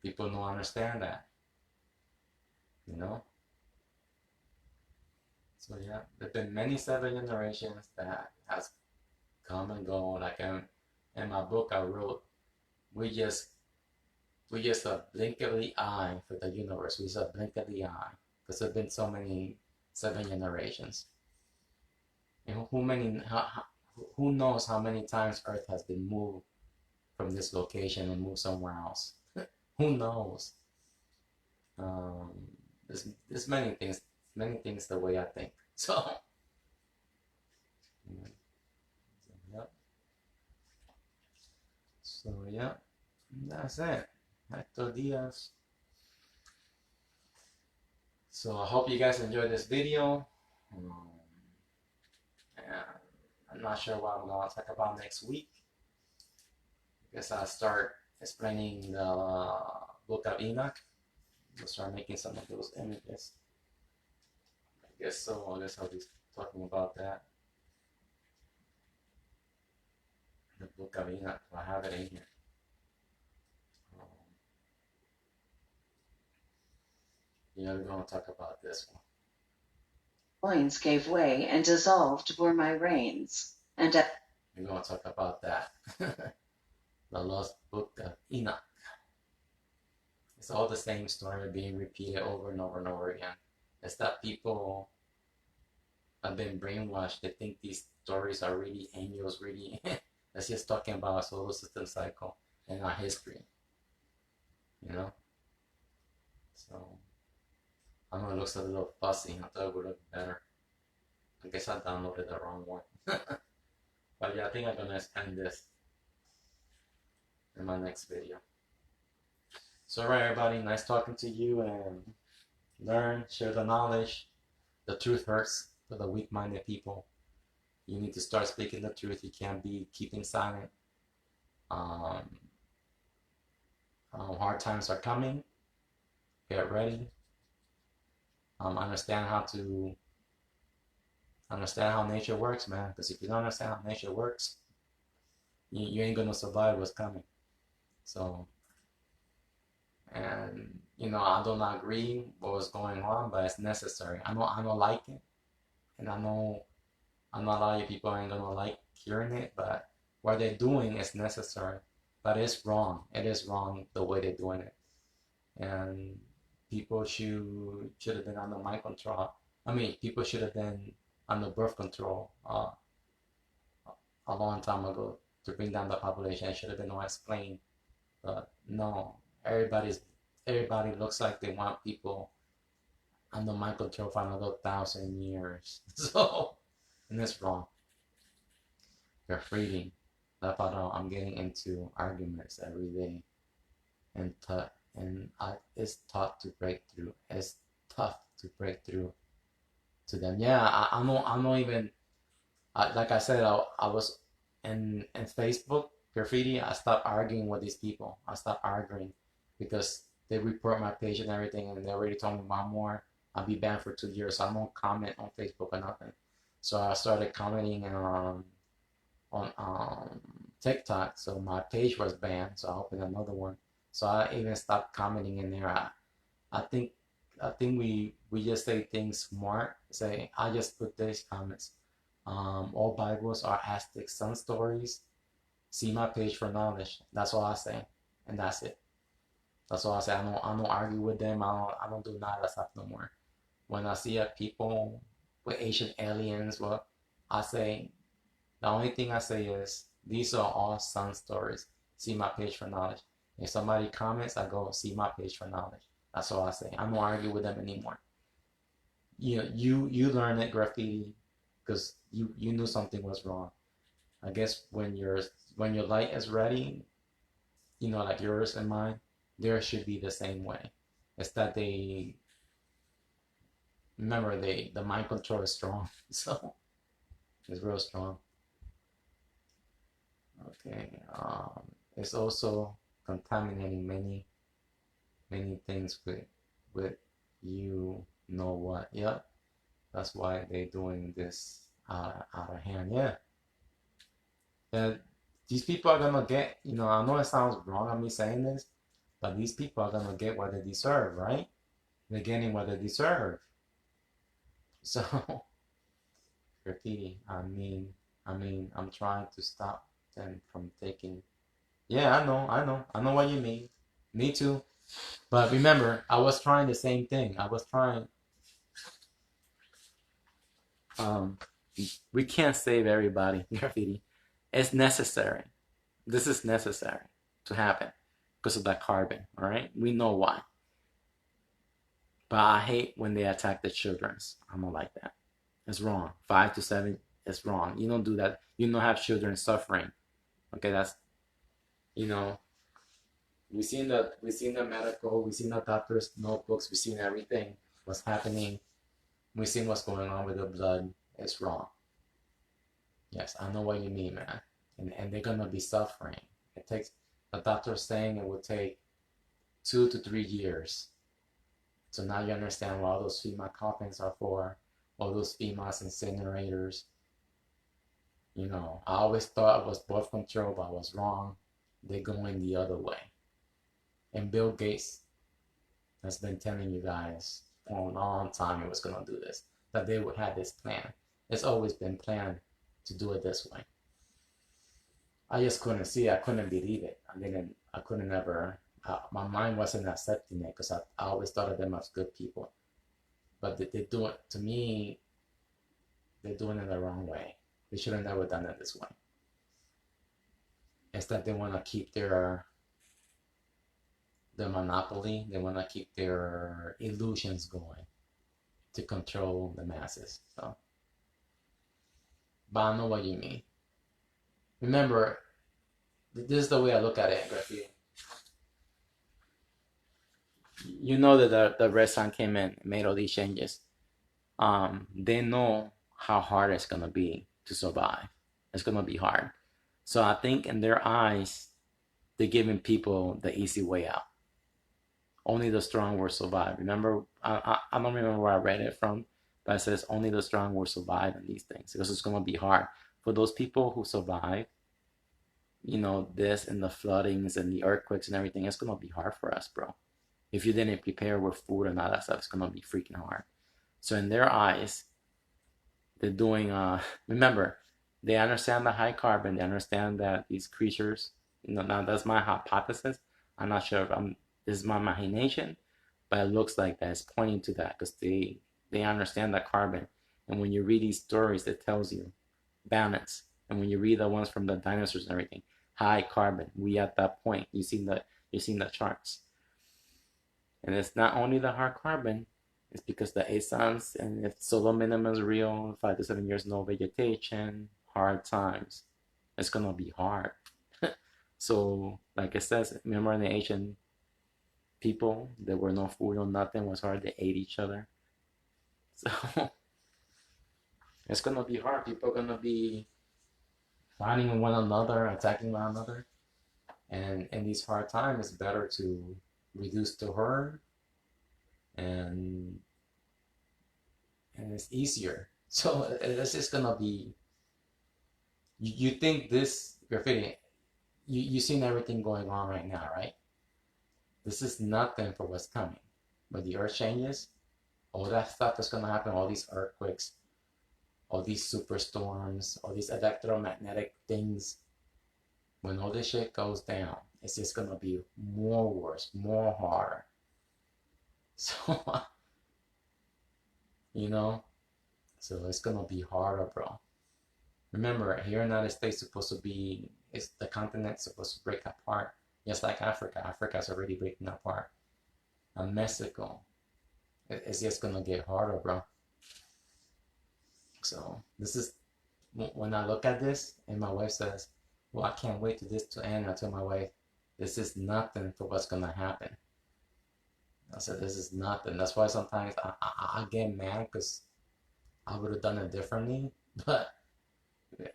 People don't understand that. You know? So yeah, there have been many 7 generations that has come and go. Like in my book I wrote, we just a blink of the eye for the universe. We just a blink of the eye. Because there have been so many 7 generations. And who knows how many times Earth has been moved from this location and moved somewhere else? Who knows? There's many things the way I think. So, yep. So yeah, that's it. Hector Diaz. So I hope you guys enjoyed this video. I'm not sure what I'm going to talk about next week. I guess I'll start explaining the book of Enoch. We'll start making some of those images. I guess so. I guess I'll be talking about that. The book of Enoch. I have it in here. Yeah, we're going to talk about this one. Loins gave way and dissolved were my reins. And we're going to talk about that. The lost book of Enoch. It's all the same story being repeated over and over and over again. It's that people have been brainwashed. They think these stories are really angels, really. That's just talking about a solar system cycle and our history. You know? So, I know it looks a little fussy. I thought it would look better. I guess I downloaded the wrong one. But yeah, I think I'm going to end this in my next video. So alright everybody, nice talking to you, and learn, share the knowledge. The truth hurts for the weak-minded people. You need to start speaking the truth. You can't be keeping silent. Hard times are coming. Get ready. Understand how nature works, man. Because if you don't understand how nature works, you ain't gonna survive what's coming. So, and I don't agree with what's going on, but it's necessary. I don't like it, and I know a lot of people ain't gonna like hearing it, but what they're doing is necessary. But it's wrong. It is wrong the way they're doing it, and people should have been under mind control. I mean, people should have been under birth control a long time ago to bring down the population. It should have been all explained, but no. Everybody looks like they want people under mind control for another 1,000 years. So, and it's wrong. They're freedom. That's why I'm getting into arguments every day, and and it's tough to break through. It's tough to break through to them. Yeah, I'm not even. Like I said, I was in Facebook graffiti. I stopped arguing with these people. I stopped arguing because they report my page and everything, and they already told me one more, I'll be banned for 2 years. So I don't comment on Facebook or nothing. So I started commenting on TikTok. So my page was banned. So I opened another one. So I even stopped commenting in there. I think we just say things smart. Say I just put these comments. All Bibles are Aztec sun stories. See my page for knowledge. That's all I say, and that's it. That's all I say. I don't argue with them. I don't do none of that stuff no more. When I see people with ancient aliens, well, I say the only thing I say is these are all sun stories. See my page for knowledge. If somebody comments, I go see my page for knowledge. That's all I say. I don't argue with them anymore. You learn it graffiti because you knew something was wrong. I guess when your light is ready, like yours and mine, theirs should be the same way. It's that they remember the mind control is strong, so it's real strong. Okay, it's also contaminating many things with you know what. Yep, that's why they're doing this out of hand. Yeah. And these people are gonna get, I know it sounds wrong on me saying this, but these people are gonna get what they deserve, right? They're getting what they deserve. So graffiti, I'm trying to stop them from taking. Yeah, I know what you mean. Me too. But remember, I was trying the same thing. I was trying. Um, we can't save everybody. Graffiti, it's necessary. This is necessary to happen because of that carbon. All right, we know why. But I hate when they attack the childrens. I'm not like that. It's wrong. 5 to 7, it's wrong. You don't do that. You don't have children suffering. Okay, that's you know. We seen the medical. We seen the doctors' notebooks. We seen everything. What's happening. We seen what's going on with the blood. It's wrong. Yes, I know what you mean, man. And they're gonna be suffering. It takes. The doctor's saying it will take 2 to 3 years. So now you understand what all those FEMA coffins are for, all those FEMA incinerators. I always thought it was birth control, but I was wrong. They're going the other way. And Bill Gates has been telling you guys for a long time he was going to do this, that they would have this plan. It's always been planned to do it this way. I just couldn't see it. I couldn't believe it. I couldn't ever, my mind wasn't accepting it because I always thought of them as good people. But they do it, to me, they're doing it the wrong way. They should have never done it this way. It's that they want to keep their monopoly. They want to keep their illusions going to control the masses. So, but I know what you mean. Remember, this is the way I look at it, graffiti. You know that the Red Sun came in and made all these changes. They know how hard it's gonna be to survive. It's gonna be hard. So I think in their eyes, they're giving people the easy way out. Only the strong will survive. Remember, I don't remember where I read it from, but it says only the strong will survive in these things because it's gonna be hard for those people who survive. This and the floodings and the earthquakes and everything. It's gonna be hard for us, bro. If you didn't prepare with food and all that stuff, it's gonna be freaking hard. So in their eyes, they're doing. Remember, they understand the high carbon. They understand that these creatures. Now that's my hypothesis. I'm not sure if this is my imagination, but it looks like that. It's pointing to that because they understand that carbon. And when you read these stories, it tells you balance. And when you read the ones from the dinosaurs and everything, high carbon. We at that point. You've seen the charts. And it's not only the hard carbon, it's because the ASONs and if solar minimum is real, 5 to 7 years no vegetation, hard times. It's gonna be hard. So like it says, remember in the ancient people. There were no food or nothing. It was hard. They ate each other. So it's gonna be hard. People are gonna be fighting one another, attacking one another. And in these hard times, it's better to reduce the herd, and it's easier. So it's just gonna be. You think this graffiti? You seen everything going on right now, right? This is nothing for what's coming. But the earth changes, all that stuff that's gonna happen, all these earthquakes, all these superstorms, all these electromagnetic things. When all this shit goes down, it's just gonna be more worse, more harder. So, you know, so it's gonna be harder, bro. Remember, here in the United States, supposed to be, it's the continent supposed to break apart, just like Africa. Africa's already breaking apart. And Mexico, it's just gonna get harder, bro. So this is when I look at this, and my wife says, "Well, I can't wait to this to end." I tell my wife, "This is nothing for what's gonna happen." I said, "This is nothing." That's why sometimes I get mad because I would have done it differently, but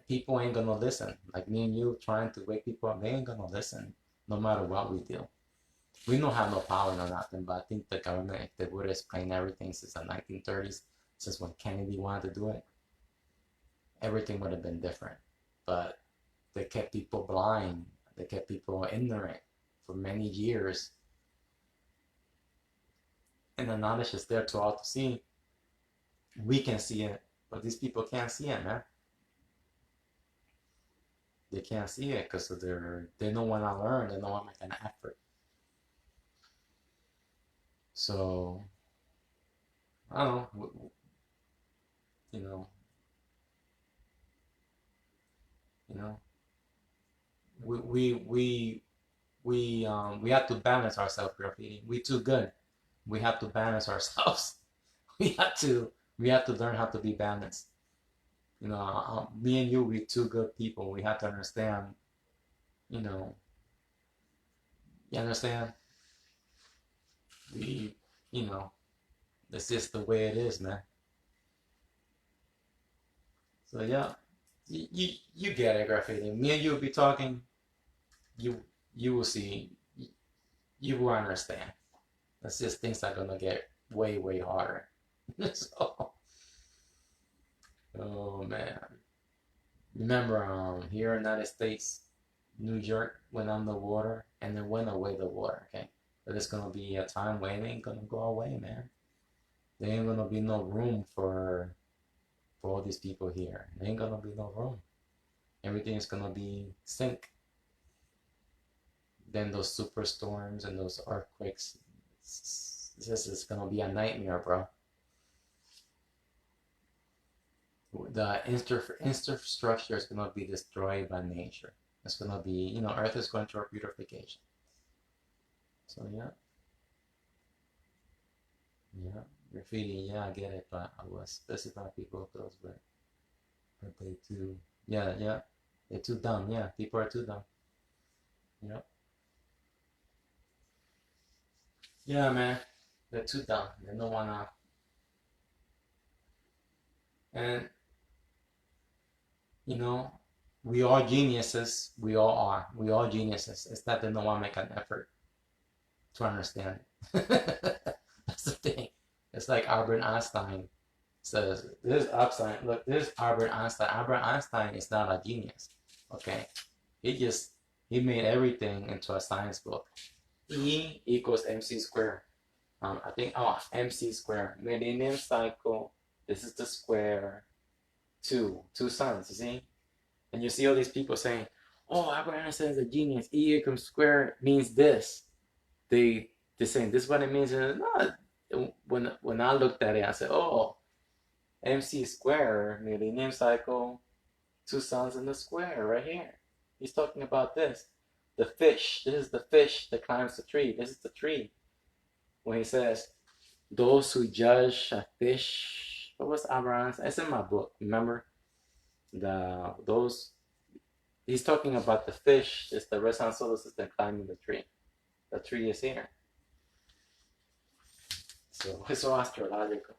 people ain't gonna listen. Like me and you trying to wake people up, they ain't gonna listen no matter what we do. We don't have no power or nothing, but I think the government, if they would explain everything since the 1930s, since when Kennedy wanted to do it, everything would have been different. But they kept people blind, they kept people ignorant for many years. And the knowledge is there to all to see. We can see it, but these people can't see it, man. They can't see it because they don't want to learn, they don't want to make an effort. So I don't know, you know, we have to balance ourselves, graffiti. We too good. We have to balance ourselves. We have to learn how to be balanced. Me and you, we two good people. We have to understand. You know, you understand? We, you know, that's just the way it is, man. So yeah, you get it, graffiti. Me and you will be talking. You you will see. You will understand. That's just things are gonna get way harder. So, oh man. Remember, here in the United States, New York went underwater and then went away the water. Okay, but it's gonna be a time when it ain't gonna go away, man. There ain't gonna be no room for all these people here. There ain't gonna be no room. Everything is gonna be sink. Then those superstorms and those earthquakes, it's gonna be a nightmare, bro. The infrastructure is gonna be destroyed by nature. It's gonna be, Earth is going through a purification. So yeah, graffiti. Yeah, I get it, but I was specify people close, but they too. Yeah, they're too dumb. Yeah, people are too dumb. Yeah, yeah, man, they're too dumb. They don't wanna. And you know, we are geniuses. We all are. We all geniuses. It's that they don't want to make an effort to understand. That's the thing. It's like Albert Einstein says, "This Einstein, look, this Albert Einstein. Albert Einstein is not a genius. Okay, he made everything into a science book. E equals mc squared. I think mc squared. Millennium cycle. This is the square. Two suns. You see." And you see all these people saying, "Oh, Albert Einstein is a genius. E equals square means this." They're saying this is what it means. And no, when I looked at it, I said, "Oh, MC square, millennium cycle, two suns in the square right here. He's talking about this. The fish. This is the fish that climbs the tree. This is the tree." When he says, "Those who judge a fish," what was Albert Einstein? It's in my book. Remember those. He's talking about the fish. It's the red sun solar system climbing the tree. The tree is here. So it's all astrological.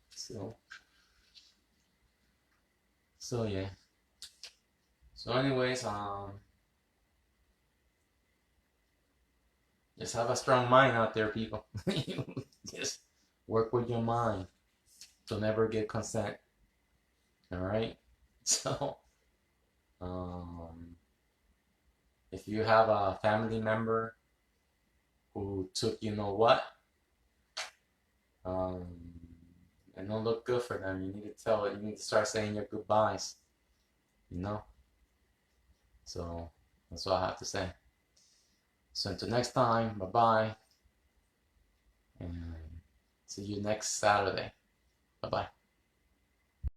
So yeah. So anyways, just have a strong mind out there, people. Just work with your mind to never get consent. All right. So, if you have a family member who took you know what, and don't look good for them, you need to tell it. You need to start saying your goodbyes. You know. So that's all I have to say. So until next time, bye bye, and see you next Saturday. Bye bye.